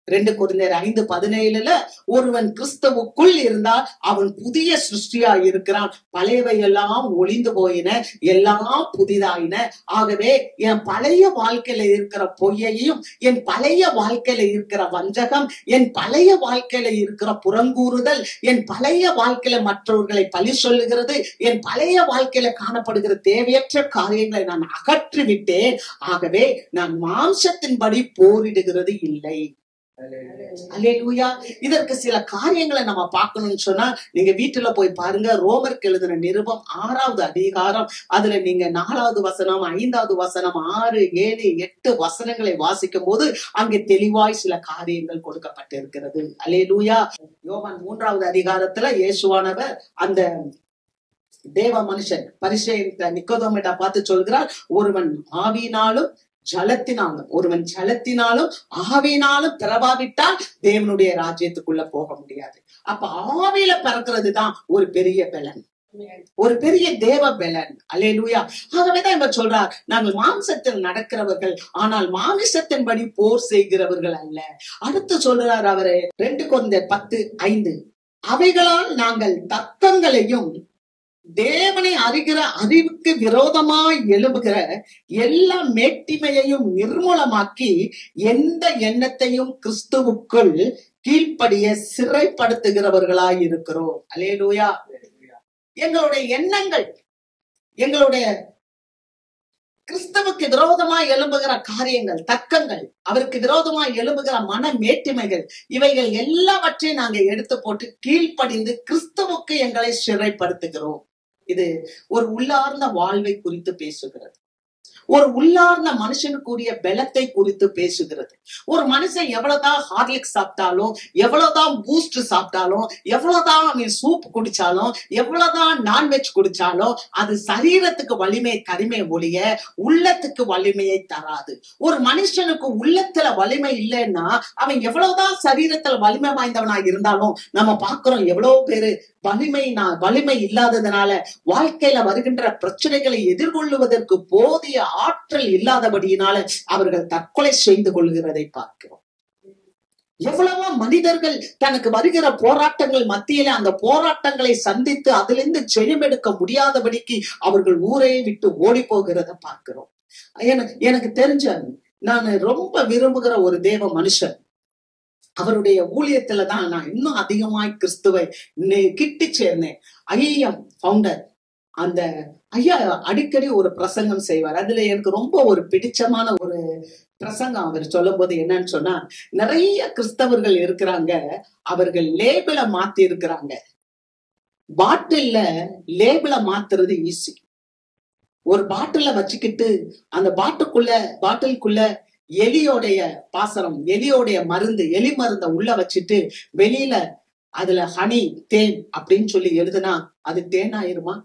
2 கொரிந்தியர் 5:17 ஒருவன் கிறிஸ்துவுக்குள் இருந்தால் அவன் புதிய சிருஷ்டியா இருக்கிறான், பழையவை எல்லாம் ஒளிந்து போயின, எல்லாம் புதிதாயின. ஆகவே என் பழைய வாழ்க்கையில இருக்கிற பொய்யையும், என் பழைய வாழ்க்கையில இருக்கிற வஞ்சகம், என் பழைய வாழ்க்கையில இருக்கிற புறங்கூறுதல், என் பழைய வாழ்க்கையில மற்றவர்களை பழி சொல்லுகிறது, என் பழைய வாழ்க்கையில காணப்படுகிற தேவையற்ற காரியங்களை நான் அகற்றிவிட்டேன். ஆகவே நான் மாம்சத்தின்படி போரிடுகிறது இல்லை. அல்லேலூயா. இதற்கு சில காரியங்களை நம்ம பார்க்கணும்னு சொன்னா நீங்க வீட்டுல போய் பாருங்க. ரோமருக்கு எழுதின நிருபம் 6வது அதிகாரம், அதுல நீங்க 4வது வசனம், 5வது வசனம், 6, 7, 8 வசனங்களை வாசிக்கும் போது அங்கே தெளிவாய் சில காரியங்கள் கொடுக்கப்பட்டிருக்கிறது. அல்லேலூயா. யோவான் 3வது அதிகாரத்துல இயேசுவானவர் அந்த தேவ மனுஷன் பரிசேயன் நிக்கோதேமுவிடம் பார்த்து சொல்கிறார், ஒருவன் ஆவியினாலும் ஜலத்தினாலும் ஆவியினாலும் பிறவாவிட்டால் தேவனுடைய ராஜ்யத்துக்குள்ள போக முடியாது. அப்ப ஆவியில பிறக்கிறது தான் ஒரு பெரிய பலன். ஒரு பெரிய தேவ பலன். அல்லேலூயா. ஆகவேதான் இவர் சொல்றார், நாங்கள் மாம்சத்தில் நடக்கிறவர்கள், ஆனால் மாமிசத்தின்படி போர் செய்கிறவர்கள் அல்ல. அடுத்து சொல்றார் அவரு 2 கொரிந்தியர் 10:5, அவைகளால் நாங்கள் தர்க்கங்களையும் தேவனை அறிகிற அறிவுக்கு விரோதமாய் எழும்புகிற எல்லா மேட்டிமையையும் நிர்மூலமாக்கி எந்த எண்ணத்தையும் கிறிஸ்துவுக்குள் கீழ்ப்படிய சிறைப்படுத்துகிறவர்களாய் இருக்கிறோம். அல்லேலூயா. எங்களுடைய எண்ணங்கள், எங்களுடைய கிறிஸ்துவுக்கு விரோதமாய் எழும்புகிற காரியங்கள், தர்க்கங்கள், அவருக்கு விரோதமாய் எழும்புகிற மன மேட்டிமைகள், இவைகள் எல்லாவற்றையும் நாங்க எடுத்து போட்டு கீழ்ப்படிந்து கிறிஸ்துவுக்கு எங்களை சிறைப்படுத்துகிறோம். இது ஒரு உள்ளார்ந்த வாழ்வை குறித்து பேசுகிறது. ஒரு உள்ளார்ந்த மனுஷனுக்குரிய பலத்தை குறித்து பேசுகிறது. ஒரு மனுஷன் எவ்வளவுதான் ஹார்லிக்ஸ் சாப்பிட்டாலும், எவ்வளவுதான் பூஸ்ட் சாப்பிட்டாலும், எவ்வளவுதான் அவன் சூப் குடிச்சாலும், எவ்வளவுதான் நான்வெஜ் குடிச்சாலும் அது சரீரத்துக்கு வலிமை தருமே ஒழிய உள்ளத்துக்கு வலிமையை தராது. ஒரு மனுஷனுக்கு உள்ளத்துல வலிமை இல்லைன்னா அவன் எவ்வளவுதான் சரீரத்துல வலிமை வாய்ந்தவனா இருந்தாலும் நம்ம பாக்குறோம் எவ்வளவு பேரு வலிமை இல்லாததுனால வாழ்க்கையில வருகின்ற பிரச்சனைகளை எதிர்கொள்ளுவதற்கு போதிய ஆற்றல் இல்லாதபடியினால அவர்கள் தற்கொலை செய்து கொள்கிறதை பார்க்கிறோம். எவ்வளவோ மனிதர்கள் தனக்கு வருகிற போராட்டங்கள் மத்தியில அந்த போராட்டங்களை சந்தித்து அதிலிருந்து ஜெயம் எடுக்க முடியாதபடிக்கு அவர்கள் ஊரை விட்டு ஓடி போகிறத பார்க்கிறோம். எனக்கு தெரிஞ்ச, நான் ரொம்ப விரும்புகிற ஒரு தேவ மனுஷன், அவருடைய ஊழியத்துலதான் நான் இன்னும் அதிகமாய் கிறிஸ்துவை கிட்டி சேர்ந்தேன். I'm founder. அந்த ஐயா அடிக்கடி ஒரு பிரசங்கம் செய்வார். அதுல எனக்கு ரொம்ப ஒரு பிடிச்சமான ஒரு பிரசங்கம் அவர் சொல்லும் போது என்னன்னு சொன்னா, நிறைய கிறிஸ்தவர்கள் இருக்கிறாங்க, அவர்கள் லேபிள மாத்தி இருக்கிறாங்க. பாட்டில்ல லேபிள மாத்துறது ஈஸி. ஒரு பாட்டில வச்சுக்கிட்டு அந்த பாட்டிலுக்குள்ள எலியோடைய பாசனம், எலியோடைய மருந்து, எலி மருந்த உள்ள வச்சுட்டு வெளியில அதுல ஹனி, தேன் அப்படின்னு சொல்லி எழுதுனா அது தேன் ஆயிருமா?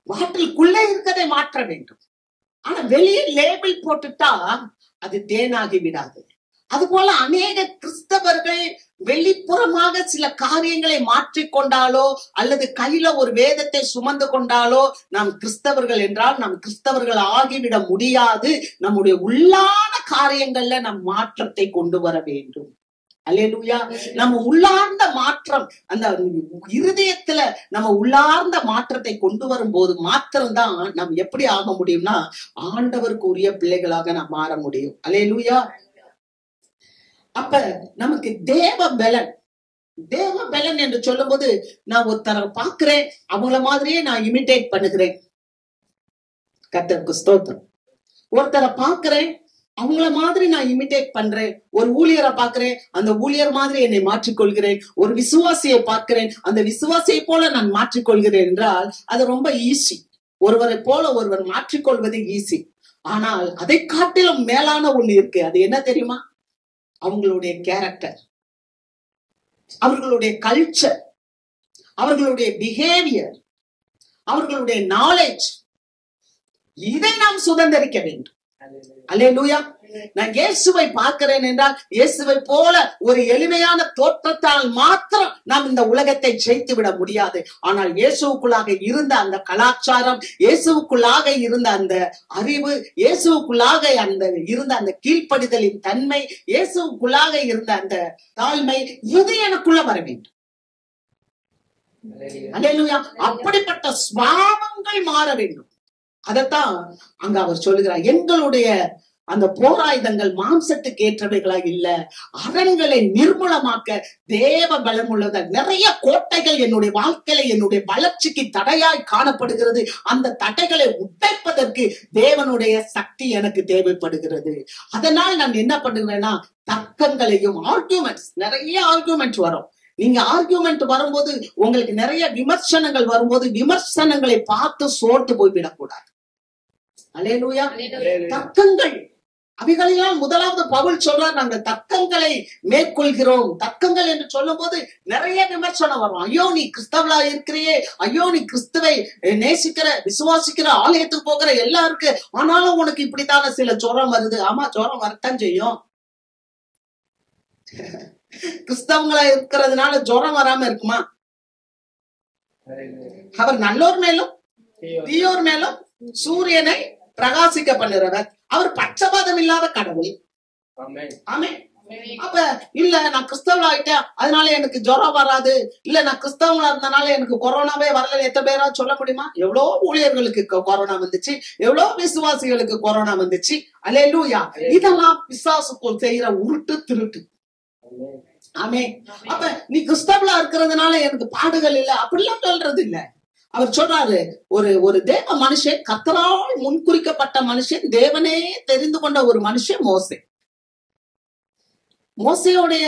பாட்டிலுக்குள்ள இருக்கதை மாற்ற வேண்டும். ஆனா வெளியே லேபிள் போட்டுட்டா அது தேனாகி விடாது. அது போல அநேக கிறிஸ்தவர்கள் வெளிப்புறமாக சில காரியங்களை மாற்றிக்கொண்டாலோ அல்லது கையில ஒரு வேதத்தை சுமந்து கொண்டாலோ நாம் கிறிஸ்தவர்கள் என்றால் நாம் கிறிஸ்தவர்கள் ஆகிவிட முடியாது. நம்முடைய உள்ளான காரியங்கள்ல நம் மாற்றத்தை கொண்டு வர வேண்டும். அல்லேலூயா. நம்ம உள்ளார்ந்த மாற்றம், அந்த இருதயத்துல நம்ம உள்ளார்ந்த மாற்றத்தை கொண்டு வரும்போது மாத்திரம்தான் நாம் எப்படி ஆக முடியும்னா ஆண்டவருக்கு உரிய பிள்ளைகளாக நாம் மாற முடியும். அல்லேலூயா. அப்ப நமக்கு தேவ பலன் என்று சொல்லும் போது, நான் ஒருத்தரை பாக்குறேன், அவங்கள மாதிரியே நான் இமிட்டேட் பண்ணுகிறேன். கர்த்தருக்கு ஸ்தோத்திரம். ஒருத்தரை பாக்குறேன், அவங்கள மாதிரி நான் இமிட்டேட் பண்றேன். ஒரு ஊழியரை பாக்குறேன், அந்த ஊழியர் மாதிரி என்னை மாற்றிக்கொள்கிறேன். ஒரு விசுவாசியை பார்க்கிறேன், அந்த விசுவாசியை போல நான் மாற்றிக்கொள்கிறேன் என்றால் அது ரொம்ப ஈஸி. ஒருவரை போல ஒருவர் மாற்றிக்கொள்வது ஈஸி. ஆனால் அதை காட்டிலும் மேலான ஒண்ணு இருக்கு. அது என்ன தெரியுமா? அவங்களுடைய கேரக்டர், அவர்களுடைய கல்ச்சர், அவர்களுடைய பிஹேவியர், அவர்களுடைய நாலேஜ், இதை நாம் சுதந்திரிக்க வேண்டும். அல்லேலூயா. நான் இயேசுவை பார்க்கிறேன் என்றால் இயேசுவை போல ஒரு எளிமையான தோற்றத்தால் மாத்திரம் நாம் இந்த உலகத்தை ஜெயித்து விட முடியாது. ஆனால் இயேசுவுக்குள்ளாக இருந்த அந்த கலாச்சாரம், இயேசுவுக்குள்ளாக இருந்த அந்த அறிவு, இயேசுவுக்குள்ளாக இருந்த அந்த கீழ்ப்படிதலின் தன்மை, இயேசுவுக்குள்ளாக இருந்த அந்த தாழ்மை, இது எனக்குள்ள வர வேண்டும். அல்லேலூயா. அப்படிப்பட்ட சுபாவங்கள் மாற வேண்டும். அதத்தான் அங்க அவர் சொல்லுகிறார். எங்களுடைய அந்த போராயுதங்கள் மாம்சத்துக்கு ஏற்றவைகளா இல்ல, அரண்களை நிர்மூலமாக்க தேவ பலம் உள்ளது. நிறைய கோட்டைகள் என்னுடைய வாழ்க்கையில என்னுடைய வளர்ச்சிக்கு தடையாய் காணப்படுகிறது. அந்த தடைகளை உடைப்பதற்கு தேவனுடைய சக்தி எனக்கு தேவைப்படுகிறது. அதனால் நான் என்ன பண்ணுகிறேன்னா, தர்க்கங்களையும் நிறைய ஆர்குமெண்ட் வரும். நீங்க ஆர்குமெண்ட் வரும்போது உங்களுக்கு நிறைய விமர்சனங்கள் வரும்போது விமர்சனங்களை பார்த்து சோர்த்து போய்விடக்கூடாது. அல்லேலூயா. தர்க்கங்கள் அவைகளெல்லாம் முதலாவது பவுல் சொல்றார், நாங்கள் தர்க்கங்களை மேற்கொள்கிறோம். தர்க்கங்கள் என்று சொல்லும் போது நிறைய விமர்சனம் வரும். ஐயோ நீ கிறிஸ்தவளா இருக்கிறியே, ஐயோ நீ கிறிஸ்துவை நேசிக்கிற, விசுவாசிக்கிற, ஆலயத்துக்கு போகிற எல்லாம் இருக்கு, ஆனாலும் உனக்கு இப்படித்தான சில ஜுரம் வருது. ஆமா, ஜுரம் வரத்தான் செய்யும். கிறிஸ்தவங்களா இருக்கிறதுனால ஜுரம் வராம இருக்குமா? அவர் நல்லோர் மேலும் தீயோர் மேலும் சூரியனை பிரகாசிக்க பண்ணுறவர். அவர் பட்சபாதம் இல்லாத கடவுள். ஆமென். அப்ப இல்ல நான் கிறிஸ்தவளா ஆயிட்டேன் அதனால எனக்கு ஜுரம் வராது, இல்ல நான் கிறிஸ்தவங்களா இருந்தனால எனக்கு கொரோனாவே வரல எத்தனை பேரா சொல்ல முடியுமா? எவ்வளவு ஊழியர்களுக்கு கொரோனா வந்துச்சு, எவ்வளவு விசுவாசிகளுக்கு கொரோனா வந்துச்சு. அல்லேலூயா. இதெல்லாம் பிசாசுக்குள் செய்யற உருட்டு திருட்டு. ஆமென். அப்ப நீ கிறிஸ்தவளா இருக்கிறதுனால எனக்கு பாடுகள் இல்ல அப்படிலாம் சொல்றது இல்ல. அவர் சொல்றாரு, ஒரு தேவ மனுஷன், கர்த்தரால் முன்குறிக்கப்பட்ட மனுஷன், தேவனே தெரிந்து கொண்ட ஒரு மனுஷன் மோசே. மோசேயோடைய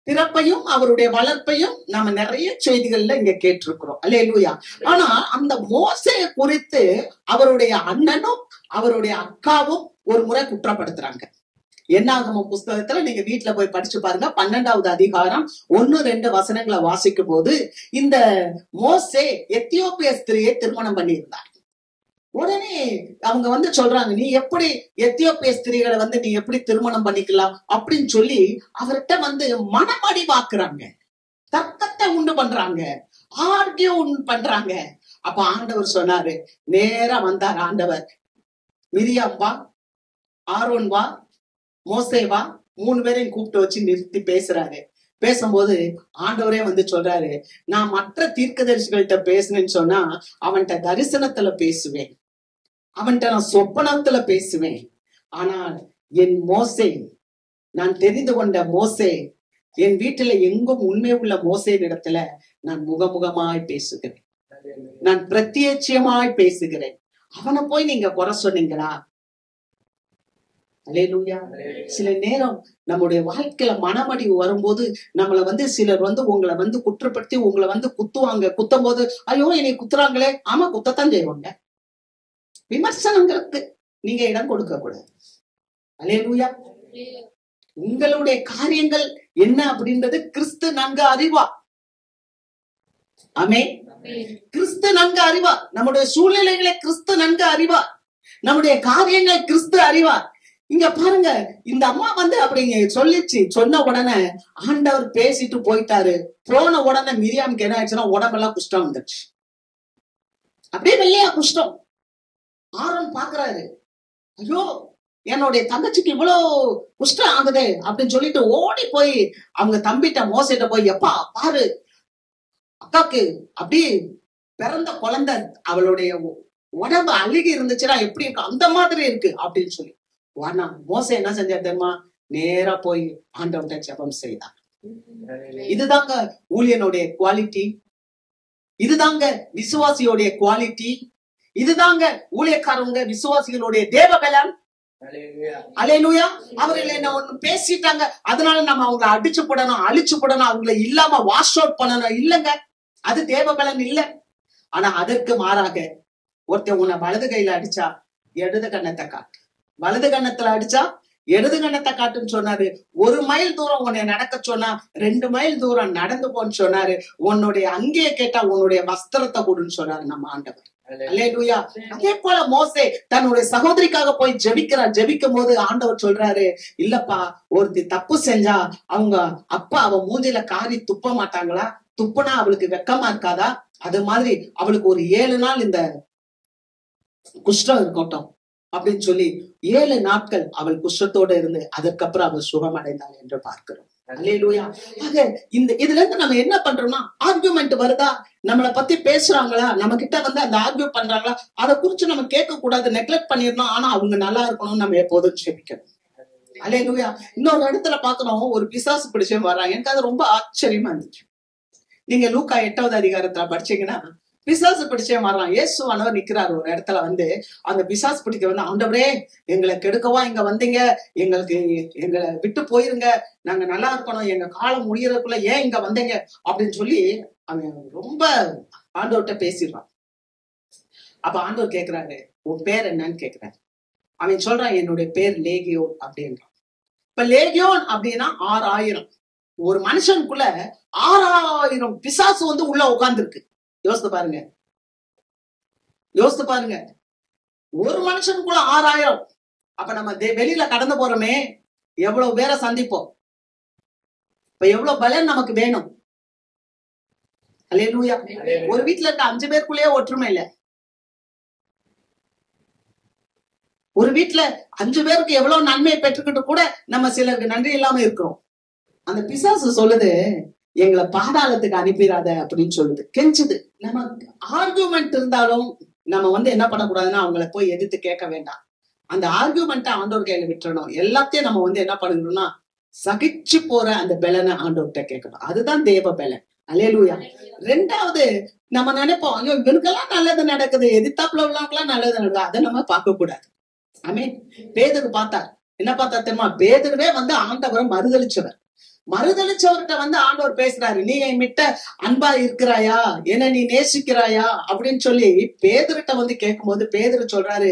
பிறப்பையும் அவருடைய வளர்ப்பையும் நாம நிறைய செய்திகள்ல இங்க கேட்டிருக்கிறோம். அல்லேலூயா. ஆனா அந்த மோசே குறித்து அவருடைய அண்ணனும் அவருடைய அக்காவும் ஒரு முறை குற்றப்படுத்துறாங்க. என்னாகமம் புஸ்தகத்துல நீங்க வீட்டுல போய் படிச்சு பாருங்க. 12வது அதிகாரம் 1-2 வசனங்களை வாசிக்கும் போது இந்த மோசே எத்தியோப்பிய ஸ்திரியை திருமணம் பண்ணியிருந்தார். உடனே அவங்க சொல்றாங்க, நீ எப்படி எத்தியோப்பிய ஸ்திரீகளை நீ எப்படி திருமணம் பண்ணிக்கலாம் அப்படின்னு சொல்லி அவர்கிட்ட மனமடி வாக்குறாங்க, தர்க்கத்தை உண்டு பண்றாங்க, ஆர்கியூ பண்றாங்க. அப்ப ஆண்டவர் சொன்னாரு, நேரா வந்தார் ஆண்டவர், மிரியாம் வா, ஆரோன் வா, மோசே வா, 3 பேரையும் கூப்பிட்டு வச்சு நிறுத்தி பேசுறாரு. பேசும்போது ஆண்டவரே சொல்றாரு, நான் மற்ற தீர்க்கதரிசிகள்கிட்ட பேசுனேன்னு சொன்னா அவன்கிட்ட தரிசனத்துல பேசுவேன், அவன்கிட்ட நான் சொப்பனத்துல பேசுவேன். ஆனால் என் மோசே, நான் தெரிந்து கொண்ட மோசே, என் வீட்டுல எங்கும் உண்மை உள்ள மோசே இடத்துல நான் முகமுகமாய் பேசுகிறேன், நான் பிரத்யட்சமாய் பேசுகிறேன். அவனை போய் நீங்க குறை சொன்னீங்களா? அல்லேலூயா. சில நேரம் நம்முடைய வாழ்க்கையில மனமடி வரும்போது நம்மள சிலர் உங்களை குற்றப்படுத்தி உங்களை குத்துவாங்க. குத்தும் போது ஐயோ என்னை குத்துறாங்களே, ஆமா குத்தத்தான் செய்வாங்க. விமர்சனங்களுக்கு நீங்க இடம் கொடுக்க கூடாது. அல்லேலூயா. உங்களுடைய காரியங்கள் என்ன அப்படின்றது கிறிஸ்து நன்கு அறிவார். ஆமென். கிறிஸ்து நன்கு அறிவார். நம்முடைய சூழ்நிலைகளை கிறிஸ்து நன்கு அறிவார். நம்முடைய காரியங்களை கிறிஸ்து அறிவார். இங்க பாருங்க, இந்த அம்மா அப்படிங்க சொல்லிச்சு. சொன்ன உடனே ஆண்டவர் பேசிட்டு போயிட்டாரு. போன உடனே மிரியாமுக்கு என்ன ஆயிடுச்சுன்னா உடம்பெல்லாம் குஷ்டம் வந்துருச்சு. அப்படியே வெள்ளையா குஷ்டம். ஆரோன் பாக்குறாரு, ஐயோ என்னுடைய தங்கச்சிக்கு இவ்வளவு குஷ்டம் ஆகுது அப்படின்னு சொல்லிட்டு ஓடி போய் அவங்க தம்பிட்ட மோசைட்ட போய், எப்பா பாரு அக்காக்கு அப்படியே பிறந்த குழந்தை, அவளுடைய உடம்பு அழுகி இருந்துச்சுன்னா எப்படி இருக்கு அந்த மாதிரி இருக்கு அப்படின்னு சொல்லி வானா. மோசே என்ன செஞ்சா தெரியுமா? நேரா போய் ஆண்டவர்கிட்ட ஜெபம் செய்தார். இதுதாங்க ஊழியனுடைய குவாலிட்டி, இதுதாங்க விசுவாசியோடைய குவாலிட்டி, இதுதாங்க ஊழியக்காரங்க விசுவாசிகளுடைய தேவ பலன். அல்லேலூயா. அவர்கள் என்ன ஒண்ணு பேசிட்டாங்க அதனால நம்ம அவங்களை அடிச்சு போடணும், அழிச்சு போடணும், அவங்களை இல்லாம வாஷ் அவுட் பண்ணணும். இல்லங்க, அது தேவ பலன் இல்ல. ஆனா அதற்கு மாறாக ஒருத்தன் உன்னை வலது கையில அடிச்சா இடது கண்ணத்தை காட்டு, வலது கண்ணத்துல அடிச்சா இடது கண்ணத்தை காட்டுன்னு சொன்னாரு. 1 மைல் தூரம் உன்னை நடக்க சொன்னா 2 மைல் தூரம் நடந்து போன்னு சொன்னாரு. உன்னுடைய அங்கேயே கேட்டா உன்னுடைய வஸ்திரத்தை கொடுன்னு சொன்னாரு நம்ம ஆண்டவர். அல்லேலூயா. அதே போல மோசே தன்னுடைய சகோதரிக்காக போய் ஜெபிக்கிறார். ஜெபிக்கும் போது ஆண்டவர் சொல்றாரு, இல்லப்பா ஒருத்தி தப்பு செஞ்சா அவங்க அப்பா அவ மூஞ்சில காரி துப்ப மாட்டாங்களா? துப்புனா அவளுக்கு வெக்கமா இருக்காதா? அது மாதிரி அவளுக்கு ஒரு 7 நாள் இந்த குஷ்டம் இருக்கட்டும் அப்படின்னு சொல்லி 7 நாட்கள் அவள் குஷ்டத்தோட இருந்து அதற்கப்புறம் அவள் சுகம் அடைந்தாள் என்று பார்க்கிறோம். அல்லேலூயா. ஆக இதுல இருந்து நம்ம என்ன பண்றோம்னா, ஆர்குமெண்ட் வருதா, நம்மளை பத்தி பேசுறாங்களா, நம்ம கிட்ட அந்த ஆர்கியூ பண்றாங்களா, அதை குறிச்சு நம்ம கேட்க கூடாது, நெக்லெக்ட் பண்ணிடணும். ஆனா அவங்க நல்லா இருக்கணும்னு நம்ம எப்போதும் ஜெபிக்கணும். அல்லேலூயா. இன்னொரு இடத்துல பாக்குறோம், ஒரு பிசாசு பிடிச்சவங்க வர்றாங்க. எனக்கு அது ரொம்ப ஆச்சரியமா இருந்துச்சு. நீங்க லூக்கா 8வது அதிகாரத்துல படிச்சீங்கன்னா பிசாசு பிடிச்சே வர்றான். இயேசுவானவர் நிக்கிறாரு ஒரு இடத்துல அந்த பிசாசு பிடிக்க ஆண்டவரே எங்களை கெடுக்கவா இங்க வந்தீங்க, எங்களை விட்டு போயிருங்க, நாங்க நல்லா இருக்கணும், எங்க காலம் முடியறதுக்குள்ள ஏன் இங்க வந்தீங்க அப்படின்னு சொல்லி அவன் ரொம்ப ஆண்டவர்கிட்ட பேசிடுறான். அப்ப ஆண்டவர் கேக்குறாரு, உன் பேர் என்னன்னு கேக்குறாரு. அவன் சொல்றான், என்னுடைய பேர் லேகியோன் அப்படின்றான். இப்ப லேகியோன் அப்படின்னா 6000. ஒரு மனுஷனுக்குள்ள 6000 பிசாசு உள்ள உட்கார்ந்து இருக்கு. யோசித்து பாருங்க, யோசித்து பாருங்க. ஒரு மனுஷனுக்குள்ள 6000. அப்ப நம்ம வெளியில கடந்து போறோமே, எவ்வளவு பேரை சந்திப்போம். இப்ப எவ்வளவு பலன் நமக்கு வேணும். அல்லேலூயா. ஒரு வீட்டுல இருக்க 5 பேருக்குள்ளேயே ஒற்றுமை இல்ல. ஒரு வீட்டுல 5 பேருக்கு எவ்வளவு நன்மையை பெற்றுக்கிட்டு கூட நம்ம சிலருக்கு நன்றி இல்லாம இருக்கிறோம். அந்த பிசாசு சொல்லுது, எங்களை பாதாளத்துக்கு அனுப்பிடாத அப்படின்னு சொல்லுது, கெஞ்சுது. நம்ம ஆர்குமெண்ட் இருந்தாலும் நம்ம என்ன பண்ணக்கூடாதுன்னா அவங்கள போய் எதிர்த்து கேட்க வேண்டாம். அந்த ஆர்குமெண்ட்டை ஆண்டவர் கையில விட்டுறணும். எல்லாத்தையும் நம்ம என்ன பண்ணணும்னா சகிச்சு போற அந்த பலனை ஆண்டவர்கிட்ட கேட்கணும். அதுதான் தேவ பலன். அல்லேலூயா. 2வது, நம்ம நினைப்போம், ஐயோ இவனுக்கெல்லாம் நல்லது நடக்குது, எதிர்த்தாப்புல உள்ளவங்கெல்லாம் நல்லது நடக்குது, அதை நம்ம பார்க்க கூடாது. ஆமென். பேதுரு பார்த்தார். என்ன பார்த்தா தெரியுமா? பேதுருவே ஆண்டவரை மறுதளிச்சவர்கிட்ட ஆண்டவர் பேசுறாரு, நீ என் மிட்ட அன்பா இருக்கிறாயா, என்ன நீ நேசிக்கிறாயா அப்படின்னு சொல்லி பேதுருட்ட கேட்கும் போது பேதுரு சொல்றாரு,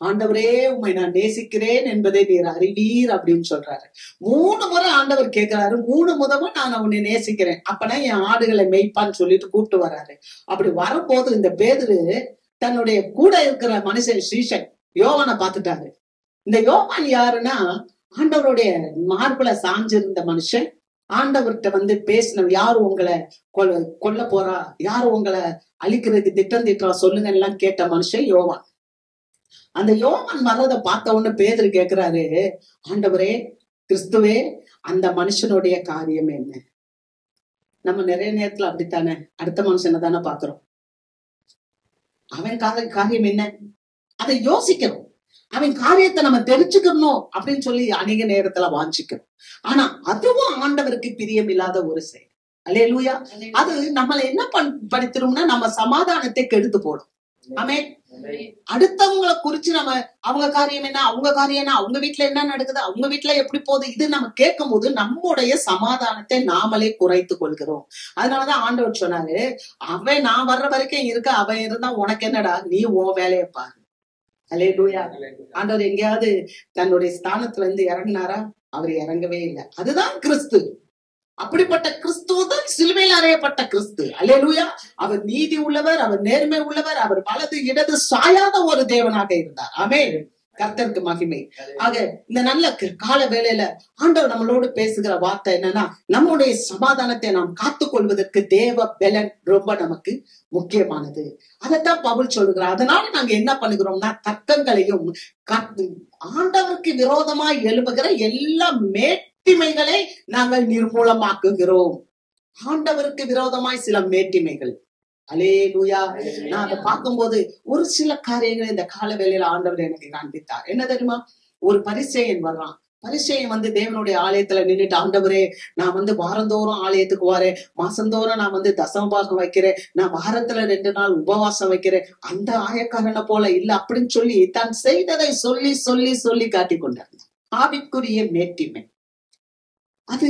ஆண்டவரே உம்மை நான் நேசிக்கிறேன் என்பதை நீர் அறிவீர் அப்படின்னு சொல்றாரு. 3 முறை ஆண்டவர் கேட்கிறாரு. 3 முறையும் நான் உன்னை நேசிக்கிறேன், அப்பனா என் ஆடுகளை மேய்ப்பான்னு சொல்லிட்டு கூப்பிட்டு வர்றாரு. அப்படி வரும்போது இந்த பேதுரு தன்னுடைய கூட இருக்கிற மனுஷன் சீஷன் யோவானை பார்த்துட்டாரு. இந்த யோவான் யாருன்னா ஆண்டவருடைய மார்புல சாஞ்சிருந்த மனுஷன். ஆண்டவர்கிட்ட பேசின, யாரு உங்களை கொல்ல போறா, யாரு உங்களை அழிக்கிறதுக்கு திட்டம் திட்டா சொல்லுங்க எல்லாம் கேட்ட மனுஷன் யோவான். அந்த யோவான் வர்றதை பார்த்த உடனே பேதுரு கேட்கிறாரு, ஆண்டவரே கிறிஸ்துவே, அந்த மனுஷனுடைய காரியம் என்ன? நம்ம நிறைய நேரத்துல அப்படித்தானே அடுத்த மனுஷனை தானே பாக்குறோம். அவன் காரியம் என்ன அதை யோசிக்கிறோம். அவன் காரியத்தை நம்ம தெரிஞ்சுக்கணும் அப்படின்னு சொல்லி அநேக நேரத்துல வாஞ்சிக்கிறோம். ஆனா அதுவும் ஆண்டவருக்கு பிரியம் இல்லாத ஒரு செயல். அல்லேலூயா. அது நம்மளை என்ன படுத்துறோம்னா நம்ம சமாதானத்தை கெடுத்து போடும். ஆமென். அடுத்தவங்களை குறிச்சு நம்ம அவங்க காரியம் என்ன, அவங்க காரியம் என்ன, அவங்க வீட்டுல என்ன நடக்குது, அவங்க வீட்டுல எப்படி போகுது, இது நம்ம கேட்கும் போது நம்முடைய சமாதானத்தை நாமளே குறைத்து கொள்கிறோம். அதனாலதான் ஆண்டவர் சொன்னாரு, அவன் நான் வர்ற வரைக்கும் இருக்க, அவன் இருந்தா உனக்கு என்னடா, நீ உன் வேலையை பாரு. அல்லேலூயா. ஆண்டவர் எங்கேயாவது தன்னுடைய ஸ்தானத்துல இருந்து இறங்கினாரா? அவர் இறங்கவே இல்லை. அதுதான் கிறிஸ்து. அப்படிப்பட்ட கிறிஸ்துவதான் சிலுவையில் அறையப்பட்ட கிறிஸ்து. அல்லேலூயா. அவர் நீதி உள்ளவர், அவர் நேர்மை உள்ளவர், அவர் வலது இடது சாயாத ஒரு தேவனாக இருந்தார். ஆமென். கர்த்தருக்கு மகிமை. ஆக இந்த நல்ல கால வேளையில ஆண்டவர் நம்மளோடு பேசுகிற வார்த்தை என்னன்னா, நம்முடைய சமாதானத்தை நாம் காத்துக் கொள்வதற்கு தேவ பலன் ரொம்ப நமக்கு முக்கியமானது. அதைத்தான் பவுல் சொல்லுகிறார். அதனால நாங்க என்ன பண்ணுகிறோம்னா, தர்க்கங்களையும் ஆண்டவருக்கு விரோதமாய் எழுப்புகிற எல்லா மேட்டிமைகளை நாங்கள் நிர்மூலமாக்குகிறோம். ஆண்டவருக்கு விரோதமாய் சில மேட்டிமைகள். அல்லேலூயா. நான் அதை பார்க்கும்போது ஒரு சில காரியங்களை இந்த கால வேளையில ஆண்டவர் எனக்கு காண்பித்தார். என்ன தெரியுமா? ஒரு பரிசேயன் வர்றான். பரிசேயன் தேவனுடைய ஆலயத்துல நின்றுட்டு, ஆண்டவரே நான் வாரந்தோறும் ஆலயத்துக்கு வரேன், மாசந்தோறும் நான் தசமபாகம் வைக்கிறேன், நான் வாரத்துல 2 நாள் உபவாசம் வைக்கிறேன், அந்த ஆயக்காரனை போல இல்ல அப்படின்னு சொல்லி தான் செய்ததை சொல்லி சொல்லி சொல்லி காட்டி கொண்டார். ஆவிக்குரிய மேட்டிமை. அது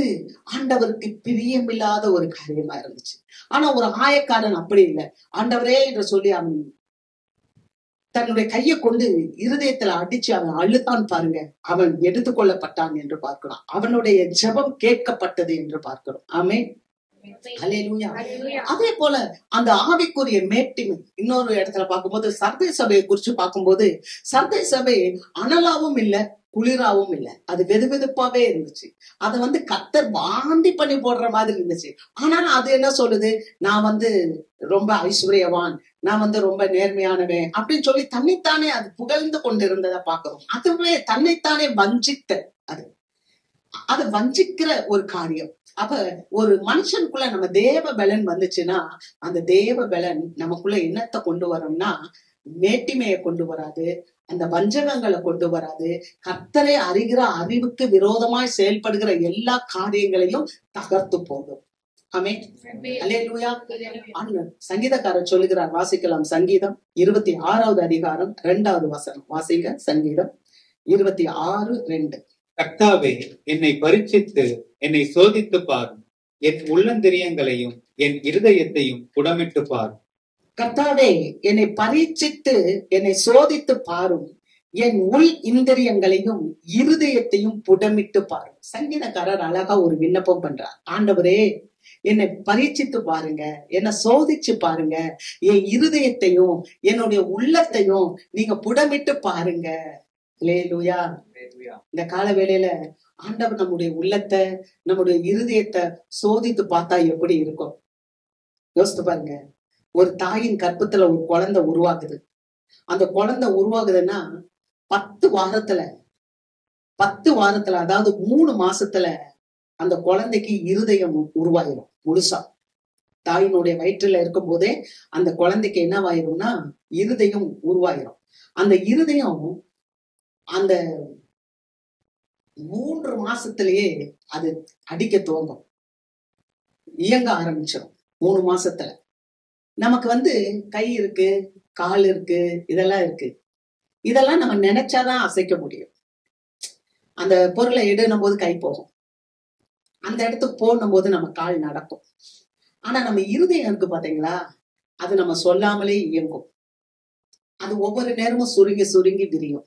ஆண்டவருக்கு பிரியமில்லாத ஒரு காரியமா இருந்துச்சு. ஆனா ஒரு ஆயக்காரன் அப்படி இல்லை. ஆண்டவரே என்று சொல்லி அவன் தன்னுடைய கையை கொண்டு இருதயத்துல அடிச்சு அவன் அழுதான் பாருங்க, அவன் எடுத்துக்கொள்ளப்பட்டான் என்று பார்க்கிறோம். அவனுடைய ஜெபம் கேட்கப்பட்டது என்று பார்க்கிறோம். ஆமென். அல்லேலூயா. அதே போல அந்த ஆவிக்குரிய மேட்டிமை இன்னொரு இடத்துல பார்க்கும்போது, சர்தை சபையை குறிச்சு பார்க்கும்போது, சர்தை சபை அனலாவும் இல்ல குளிராவும் இல்ல, அது வெதுவெதுப்பாவே இருந்துச்சு. அதை கர்த்தர் வாந்தி பண்ணி போடுற மாதிரி இருந்துச்சு. ஆனாலும் அது என்ன சொல்லுது, நான் ரொம்ப ஐஸ்வர்யவான், நான் ரொம்ப நேர்மையானவன் அப்படின்னு சொல்லி தன்னைத்தானே அது புகழ்ந்து கொண்டிருந்ததை பாக்குறோம். அதுவே தன்னைத்தானே வஞ்சித்த அது வஞ்சிக்கிற ஒரு காரியம். அப்ப ஒரு மனுஷனுக்குள்ள நம்ம தேவ பலன் வந்துச்சுன்னா, அந்த தேவ பலன் நமக்குள்ள என்னத்தை கொண்டு வரோம்னா, மேட்டிமையை கொண்டு வராது, அந்த வஞ்சகங்களை கொண்டு வராது, கர்த்தரை அறிகிற அறிவுக்கு விரோதமாய் செயல்படுகிற எல்லா காரியங்களையும் தகர்த்து போகும். ஆமென். அல்லேலூயா. சங்கீதக்காரர் சொல்லுகிறார், வாசிக்கலாம். சங்கீதம் 26வது அதிகாரம் 2வது வசனம் வாசிங்க. சங்கீதம் 26:2. கர்த்தாவே, என்னை பரீட்சித்து என்னை சோதித்து பாரும், என் உள்ளந்திரியங்களையும் என் இருதயத்தையும் புடமிட்டு பாரும். கர்த்தாவே, என்னை பரீட்சித்து என்னை சோதித்து பாரும், என் உள் இந்திரியங்களையும் இருதயத்தையும் புடமிட்டு பாரும். சங்கீதக்காரர் அழகா ஒரு விண்ணப்பம் பண்றார். ஆண்டவரே, என்னை பரீட்சித்து பாருங்க, என்னை சோதிச்சு பாருங்க, என் இருதயத்தையும் என்னுடைய உள்ளத்தையும் நீங்க புடமிட்டு பாருங்க. அல்லேலூயா. இந்த கால வேளையில ஆண்டவர் நம்முடைய உள்ளத்தை, நம்முடைய இருதயத்தை சோதித்து பார்த்தா எப்படி இருக்கும்? யோசித்து பாருங்க, ஒரு தாயின் கற்பத்துல ஒரு குழந்தை உருவாகுது. அந்த குழந்தை உருவாகுதுன்னா 10 வாரத்துல அதாவது 3 மாசத்துல அந்த குழந்தைக்கு இருதயம் உருவாயிரும் முழுசா. தாயினுடைய வயிற்றுல இருக்கும் போதே அந்த குழந்தைக்கு என்னவாயிரும்னா இருதயம் உருவாயிரும். அந்த இருதயம் அந்த 3 மாசத்திலேயே அது அடிக்க துவங்கும், இயங்க ஆரம்பிச்சிடும். 3 மாசத்துல நமக்கு கை இருக்கு, கால் இருக்கு, இதெல்லாம் இருக்கு. இதெல்லாம் நம்ம நினைச்சாதான் அசைக்க முடியும். அந்த பொருளை எடுனும் போது கை போகும், அந்த இடத்துக்கு போனும் போது நம்ம கால் நடக்கும். ஆனா நம்ம இருதயம் இருக்கு பாத்தீங்களா, அது நம்ம சொல்லாமலே இயங்கும். அது ஒவ்வொரு நேரமும் சுருங்கி சுருங்கி விரியும்.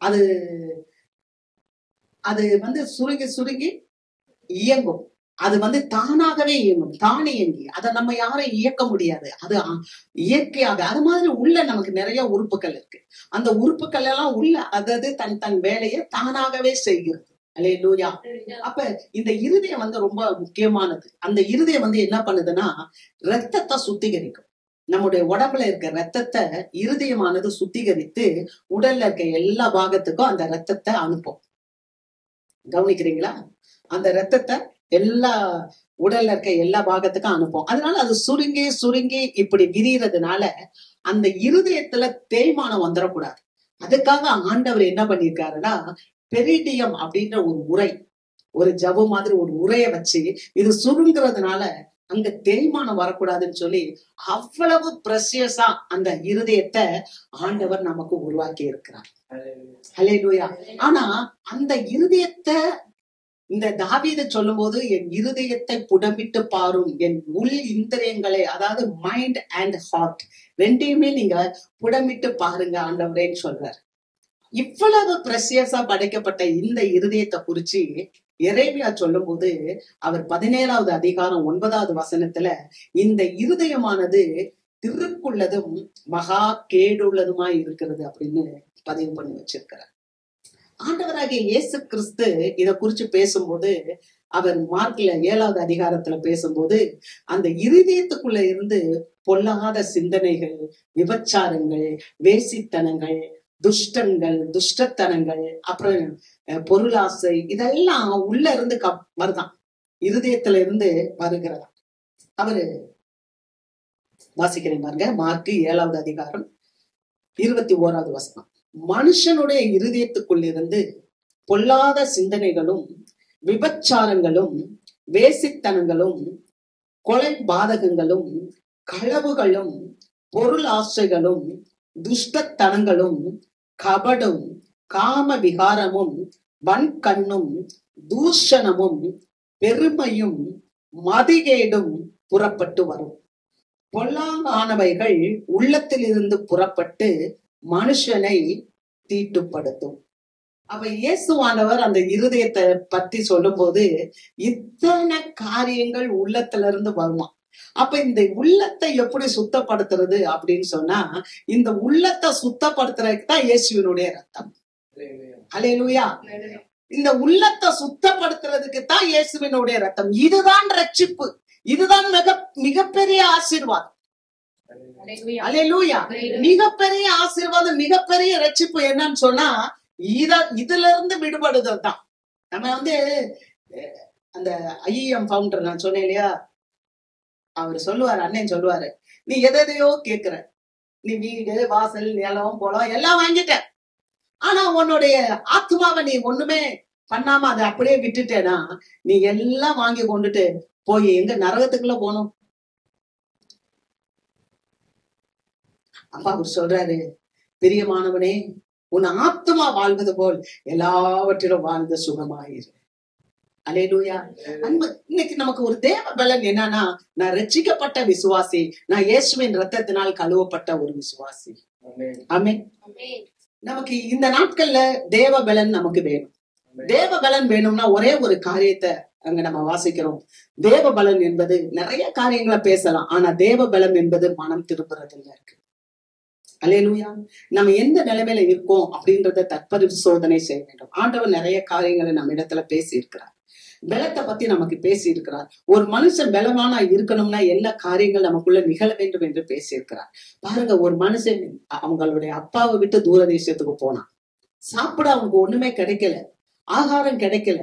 அது அது சுருங்கி சுருங்கி இயங்கும். அது தானாகவே இயங்கும், தானே இயங்கி. அதை நம்ம யாரும் இயக்க முடியாது, அது இயற்கையாக. அது மாதிரி உள்ள நமக்கு நிறைய உறுப்புகள் இருக்கு. அந்த உறுப்புகள் எல்லாம் உள்ள அதாவது தன் வேலையை தானாகவே செய்கிறது. அல்லேலூயா. அப்ப இந்த இருதயம் ரொம்ப முக்கியமானது. அந்த இருதயம் என்ன பண்ணுதுன்னா ரத்தத்தை சுத்திகரிக்கும். நம்முடைய உடம்புல இருக்க ரத்தத்தை இருதயமானது சுத்திகரித்து உடல்ல இருக்க எல்லா பாகத்துக்கும் அந்த ரத்தத்தை அனுப்பும். கவனிக்கிறீங்களா? அந்த ரத்தத்தை எல்லா உடல்ல இருக்க எல்லா பாகத்துக்கும் அனுப்பும். அதனால அது சுருங்கி சுருங்கி இப்படி விரியறதுனால அந்த இருதயத்துல தேய்மானம் வந்துடக்கூடாது. அதுக்காக ஆண்டவர் என்ன பண்ணிருக்காருன்னா பெரிடியம் அப்படின்ற ஒரு உரை, ஒரு ஜவ்வு மாதிரி ஒரு உரைய வச்சு இது சுருங்குறதுனால அங்க தேய்மானம் வரக்கூடாதுன்னு சொல்லி அவ்வளவு பிரசியஸா அந்த இருதயத்தை ஆண்டவர் நமக்கு உருவாக்கி இருக்கிறார். அல்லேலூயா. ஆனா அந்த இருதயத்தை இந்த தாவீது சொல்லும் போது என் இருதயத்தை புடமிட்டு பாரும், என் உள் இந்திரியங்களை, அதாவது மைண்ட் அண்ட் ஹார்ட் ரெண்டையுமே நீங்க புடமிட்டு பாருங்க ஆண்டவரேன்னு சொல்றாரு. இவ்வளவு பிரசியஸா படைக்கப்பட்ட இந்த இருதயத்தை குறிச்சு எரேமியா சொல்லும் போது அவர் 17வது அதிகாரம் 9வது வசனத்துல இந்த இருதயமானது திருக்குள்ளதும் மகா கேடுள்ளதுமாய் இருக்கிறது அப்படின்னு பதிவு பண்ணி வச்சிருக்கிறார். ஆண்டவராகிய இயேசு கிறிஸ்து இத குறிச்சு பேசும்போது அவர் மார்க்ல 7வது அதிகாரத்துல பேசும்போது அந்த இருதயத்துக்குள்ள இருந்து பொல்லாத சிந்தனைகள், விபச்சாரங்கள், வேசித்தனங்கள், துஷ்டங்கள், துஷ்டத்தனங்கள், அப்புறம் பொருளாசை, இதெல்லாம் உள்ள இருந்து வருதான், இருதயத்துல இருந்து வருகிறதா. அவரு வாசிக்கிறேன் பாருங்க, மார்க் 7வது அதிகாரம் 21வது வசனம். மனுஷனுடைய இருதயத்துக்குள் இருந்து பொல்லாத சிந்தனைகளும், விபச்சாரங்களும், வேசித்தனங்களும், கொலை பாதகங்களும், களவுகளும், பொருள் ஆசைகளும், துஷ்டத்தனங்களும், கபடும், காம விகாரமும், வன்கண்ணும், தூஷணமும், பெருமையும், மதிகேடும் புறப்பட்டு வரும். பொல்லாங்கானவைகள் உள்ளத்தில் இருந்து புறப்பட்டு மனுஷனை தீட்டுப்படுத்தும். அப்ப இயேசுவானவர் அந்த இருதயத்தை பத்தி சொல்லும் போது இத்தனை காரியங்கள் உள்ளத்துல இருந்து வருமா. அப்ப இந்த உள்ளத்தை எப்படி சுத்தப்படுத்துறது அப்படின்னு சொன்னா, இந்த உள்ளத்தை சுத்தப்படுத்துறதுக்கு தான் இயேசுவினுடைய ரத்தம். அல்லேலூயா. இந்த உள்ளத்தை சுத்தப்படுத்துறதுக்கு தான் இயேசுவினுடைய ரத்தம். இதுதான் ரட்சிப்பு, இதுதான் மிகப்பெரிய ஆசீர்வாதம். அல்லேலூயா. மிகப்பெரிய ஆசீர்வாதம், மிகப்பெரிய ரட்சிப்பு என்னன்னு சொன்னா இதுல இருந்து விடுபடுதல் தான். நம்ம அந்த ஐஎம் ஃபவுண்டர் நான் சொன்னேன் இல்லையா, அவர் சொல்லுவாரு, அண்ணன் சொல்லுவாரு, நீ எதையோ கேக்குற, நீ வீடு வாசல் நிலம் போலம் எல்லாம் வாங்கிட்ட, ஆனா உன்னுடைய ஆத்மாவை நீ ஒண்ணுமே பண்ணாம அதை அப்படியே விட்டுட்டேனா நீ எல்லாம் வாங்கி கொண்டுட்டு போய் எங்க நரகத்துக்குள்ள போனோம். அப்பா அவர் சொல்றாரு, பிரியமானவனே, உன் ஆத்மா வாழ்வது போல் எல்லாவற்றிலும் வாழ்ந்த சுகமாயிரு. அல்லேலூயா. அன்பு, இன்னைக்கு நமக்கு ஒரு தேவ பலன் என்னன்னா, நான் ரட்சிக்கப்பட்ட விசுவாசி, நான் இயேசுவின் ரத்தத்தினால் கழுவப்பட்ட ஒரு விசுவாசி. ஆமென். நமக்கு இந்த நாட்கள்ல தேவ பலன் நமக்கு வேணும். தேவ பலன் வேணும்னா ஒரே ஒரு காரியத்தை அங்க நம்ம வாசிக்கிறோம். தேவ பலன் என்பது நிறைய காரியங்களை பேசலாம், ஆனா தேவ பலம் என்பது மனம் திரும்புறதுல இருக்கு. அல்லேலூயா. நம்ம எந்த நிலைமையில இருக்கோம் அப்படின்றத தற்பரிசோதனை செய்ய வேண்டும். ஆண்டவர் நிறைய காரியங்களை நம்ம இடத்துல பேசி இருக்கிறார். பலத்தை பத்தி நமக்கு பேசி இருக்கிறார். ஒரு மனுஷன் பலவானா இருக்கணும்னா எல்லா காரியங்கள் நமக்குள்ள நிகழ வேண்டும் என்று பேசி இருக்கிறார். பாருங்க, ஒரு மனுஷன் அவங்களுடைய அப்பாவை விட்டு தூர தேசத்துக்கு போனான். சாப்பிட அவனுக்கு ஒண்ணுமே கிடைக்கல, ஆகாரம் கிடைக்கல,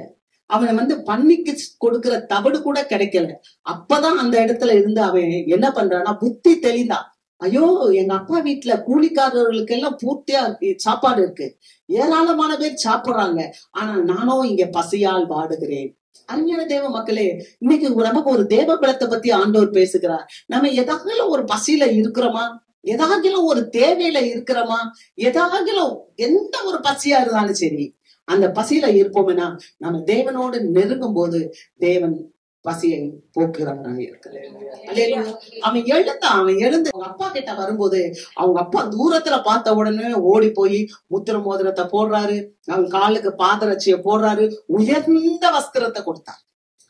அவனை பன்னிக்கு கொடுக்கிற தவிடு கூட கிடைக்கல. அப்பதான் அந்த இடத்துல இருந்து அவன் என்ன பண்றான்னா புத்தி தெளிந்தான். ஐயோ, எங்க அப்பா வீட்டுல கூலிக்காரர்களுக்கு எல்லாம் பூர்த்தியா சாப்பாடு இருக்கு, ஏராளமான பேர் சாப்பிடுறாங்க, ஆனா நானும் இங்க பசியால் வாடுகிறேன். அருமையான தேவ மக்களே, இன்னைக்கு நமக்கு ஒரு தேவ பலத்தை பத்தி ஆண்டவர் பேசுகிறார். நம்ம எதாகிலும் ஒரு பசியில இருக்கிறோமா, எதாகிலும் ஒரு தேவையில இருக்கிறோமா, எதாகிலும் எந்த ஒரு பசியா இருந்தாலும் சரி, அந்த பசியில இருப்போம்னா நம்ம தேவனோடு நெருங்கும் போது தேவன் பசியை போக்குறவனாக இருக்கிறார். அவன் எழுந்து அவங்க அப்பா கிட்ட வரும்போது அவங்க அப்பா தூரத்துல பார்த்த உடனே ஓடி போய் முத்திர மோதிரத்தை போடுறாரு, அவன் காலுக்கு பாதரட்சிய போடுறாரு, உயர்ந்த வஸ்திரத்தை கொடுத்தார்.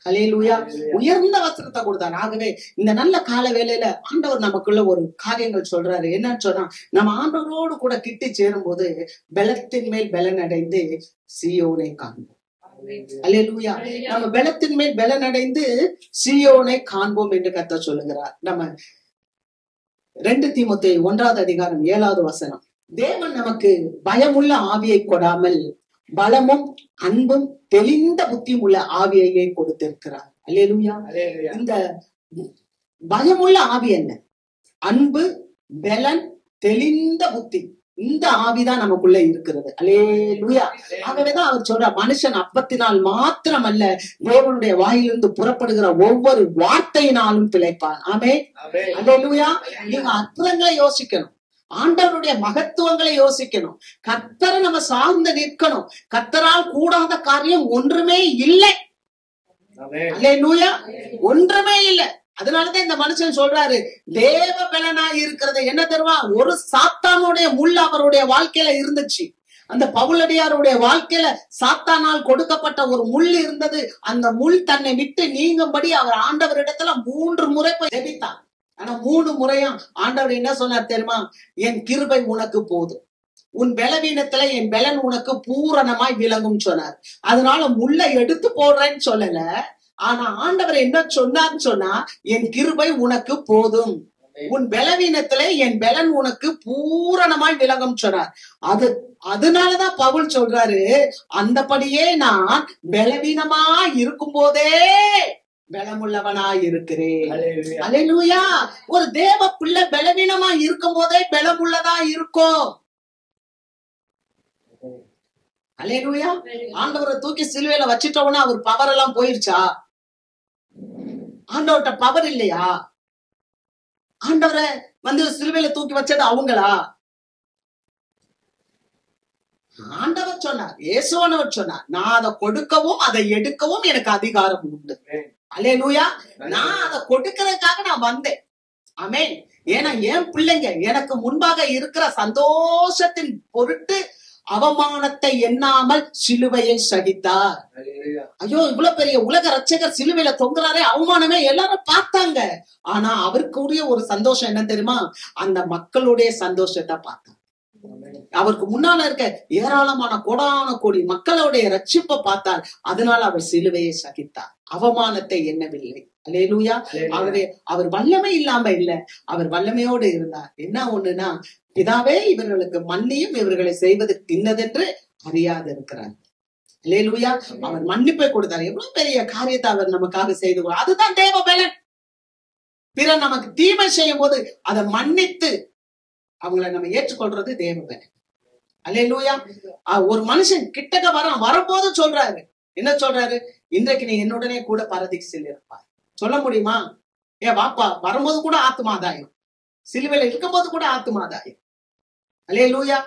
ஹல்லேலூயா, உயர்ந்த வஸ்திரத்தை கொடுத்தார். ஆகவே இந்த நல்ல கால வேளையில ஆண்டவர் நமக்குள்ள ஒரு காரியங்கள் சொல்றாரு. என்னன்னு சொன்னா, நம்ம ஆண்டவரோடு கூட கிட்டி சேரும் போது பலத்தின் மேல் பலன் அடைந்து சீயோனை காண்போம். அல்லேலூயா, நம்ம பலத்தின் மேல் பலன் அடைந்து சீயோனை காண்போம் என்று கர்த்தர் சொல்லுகிறார். நம்ம 2 தீமோத்தேயு 1வது அதிகாரம் 7வது வசனம், தேவன் நமக்கு பயமுள்ள ஆவியை கொடாமல் பலமும் அன்பும் தெளிந்த புத்தியும் உள்ள ஆவியையே கொடுத்திருக்கிறார். அல்லேலூயா. இந்த பயமுள்ள ஆவி என்ன? அன்பு, பலன், தெளிந்த புத்தி, இந்த ஆவிதான் நமக்குள்ள இருக்கிறது. அல்லேலூயா. ஆகவேதான் அவர் சொல்றார், மனுஷன் அப்பத்தினால் மாத்திரமல்ல தேவனுடைய வாயிலிருந்து புறப்படுகிற ஒவ்வொரு வார்த்தையினாலும் பிழைப்பான். ஆமென். அல்லேலூயா. நீங்க அற்புதங்களை யோசிக்கணும், ஆண்டவருடைய மகத்துவங்களை யோசிக்கணும், கர்த்தரை நம்ம சார்ந்து நிற்கணும். கர்த்தரால் கூடாத காரியம் ஒன்றுமே இல்லை. அல்லேலூயா, ஒன்றுமே இல்லை. அதனாலதான் இந்த மனுஷன் சொல்றாரு, தேவ பலனாய் இருக்கிறது என்ன தெரியுமா? ஒரு சாத்தானுடைய முள் அவருடைய வாழ்க்கையில இருந்துச்சு. அந்த பவுலடியாருடைய வாழ்க்கையில சாத்தானால் கொடுக்கப்பட்ட ஒரு முள் இருந்தது. அந்த முள் தன்னை விட்டு நீங்கும்படி அவர் ஆண்டவரிடத்துல 3 முறை போய் ஜெபித்தார். ஆனா 3 முறையும் ஆண்டவர் என்ன சொன்னார் தெரியுமா? என் கிருபை உனக்கு போதும், உன் பலவீனத்துல என் பலன் உனக்கு பூரணமாய் விளங்கும் சொன்னார். அதனால முள்ளை எடுத்து போடுறேன்னு சொல்லல, ஆனா ஆண்டவர் என்ன சொன்னார்னு சொன்னா, என் கிருபை உனக்கு போதும், உன் பலவீனத்துல என் பலன் உனக்கு பூரணமாய் விளங்கும் சொன்னார். அதனாலதான் பவுல் சொல்றாரு, அந்தபடியே நான் பலவீனமா இருக்கும் போதே பலமுள்ளவனாய் இருக்கிறேன். அல்லேலூயா. ஒரு தேவ பிள்ளை பலவீனமா இருக்கும் போதே பலமுள்ளதா இருக்கும். அல்லேலூயா. ஆண்டவரை தூக்கி சிலுவையில வச்சிட்டோம்னா அவர் பவர் எல்லாம் போயிருச்சா? ஆண்டவர்கிட்ட பவர் இல்லையா? ஆண்டவரை சிலுவையில தூக்கி வச்சது அவங்களா? ஆண்டவர் சொன்னார், இயேசுவானவர் சொன்னார், நான் அதை கொடுக்கவும் அதை எடுக்கவும் எனக்கு அதிகாரம் உண்டு. அல்லேலூயா. நான் அதை கொடுக்கிறதுக்காக நான் வந்தேன். ஆமென். ஏன்னா என் பிள்ளைங்க எனக்கு முன்பாக இருக்கிற சந்தோஷத்தின் பொருட்டு அவமானத்தை எண்ணாமல் சிலுவையை சகித்தார். ஐயோ, இவ்வளவு பெரிய உலக ரட்சகர் சிலுவையில தொங்குறாரே, அவமானமே எல்லாரும் பார்த்தாங்க. ஆனா அவருக்குரிய ஒரு சந்தோஷம் என்ன தெரியுமா? அந்த மக்களுடைய சந்தோஷத்தை பார்த்தார். அவருக்கு முன்னால இருக்க ஏராளமான கோடான கோடி மக்களுடைய ரட்சிப்பை பார்த்தார். அதனால அவர் சிலுவையை சகித்தார், அவமானத்தை எண்ணவில்லை. அல்லேலூயா. ஆகவே அவர் வல்லமை இல்லாம இல்ல, அவர் வல்லமையோடு இருந்தார். என்ன ஒண்ணுன்னா, பிதாவே இவர்களுக்கு மன்னியும் இவர்களை செய்வது இன்னதென்று அறியாது இருக்கிறார். அல்லேலூயா. அவர் மன்னிப்பை கொடுத்தார். எவ்வளவு பெரிய காரியத்தை அவர் நமக்காக செய்து, அதுதான் தேவ பலன். பிறர் நமக்கு தீமை செய்யும் போது அதை மன்னித்து அவங்களை நம்ம ஏற்றுக்கொள்றது தேவ பலன். அல்லேலூயா. ஒரு மனுஷன் கிட்டக்க வரும்போது சொல்றாரு, என்ன சொல்றாரு? இன்றைக்கு நீ என்னுடனே கூட பரதீசில் இருப்பார். சொல்ல முடியுமா? ஏன் வாப்பா, வரும்போது கூட ஆத்துமாதாயம், சிலுவையில இருக்கும் போது கூட ஆத்துமாதாயம். அல்லேலூயா.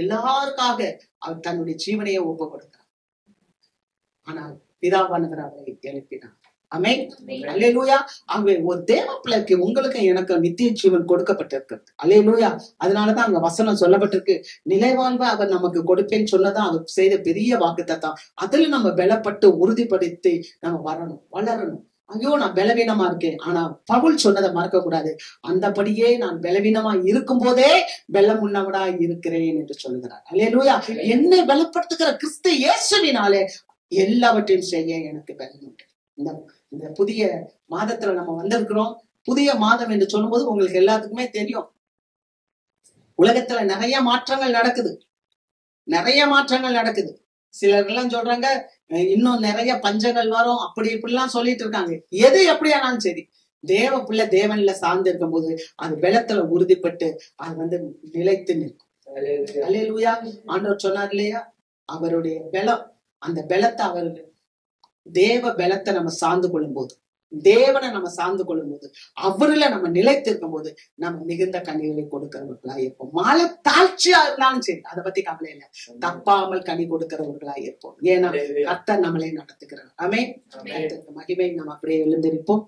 எல்லாருக்காக அவர் தன்னுடைய ஜீவனையை ஒப்பு கொடுத்தார். ஆனால் பிதாவானவர் அவரை எழுப்பினார். ஆமென். அல்லேலூயா. ஆகவே ஒரு தேவ பிள்ளைக்கு உங்களுக்கு எனக்கு நித்திய ஜீவன் கொடுக்கப்பட்டிருக்கிறது. அல்லேலூயா. அதனாலதான் அங்க வசனம் சொல்லப்பட்டிருக்கு, நிலைவாழ்வை அவர் நமக்கு கொடுப்பேன்னு சொன்னதான் அவர் செய்த பெரிய வாக்குத்தத்தம். அதுல நம்ம பலப்பட்டு உறுதிப்படுத்தி நம்ம வரணும், வளரணும். ஐயோ, நான் பலவீனமா இருக்கேன், ஆனா பவுல் சொன்னதை மறக்க கூடாது. அந்தபடியே நான் பலவீனமா இருக்கும் போதே பலம் உள்ளவனா இருக்கிறேன் என்று சொல்லுகிறார். அல்லேலூயா. என்னை பலப்படுத்துகிற கிறிஸ்து இயேசுவினாலே எல்லாவற்றையும் செய்ய எனக்கு பலன் உண்டு. இந்த புதிய மாதத்துல நம்ம வந்திருக்கிறோம். புதிய மாதம் என்று சொல்லும்போது உங்களுக்கு எல்லாத்துக்குமே தெரியும், உலகத்துல நிறைய மாற்றங்கள் நடக்குது, நிறைய மாற்றங்கள் நடக்குது. சிலர் எல்லாம் சொல்றாங்க இன்னும் நிறைய பஞ்சங்கள் வரும், அப்படி இப்படிலாம் சொல்லிட்டு இருக்காங்க. எது எப்படியானாலும் சரி, தேவ பிள்ளை தேவன்ல சார்ந்து இருக்கும் போது அது பலத்துல உறுதிப்பட்டு அது நிலைத்து நிற்கும். அல்லேலூயா. ஆண்டவர் சொன்னார் இல்லையா, அவருடைய பலம், அந்த பலத்தை அவருக்கு தேவ பலத்தை நம்ம சார்ந்து கொள்ளும் போது, தேவனை நம்ம சார்ந்து கொள்ளும் போது, அவருல நம்ம நிலைத்திருக்கும் போது நம்ம மிகுந்த கனிகளை கொடுக்கிறவர்களா இருப்போம். மழை தாழ்ச்சியா இருந்தாலும் சரி, அதை பத்தி கவலை இல்லை, தப்பாமல் கனி கொடுக்கிறவர்களா இருப்போம். ஏன்னா கர்த்தர் நம்மளே நடத்துகிறார். ஆமென். மகிமை. நம்ம அப்படியே எழுந்திருப்போம்.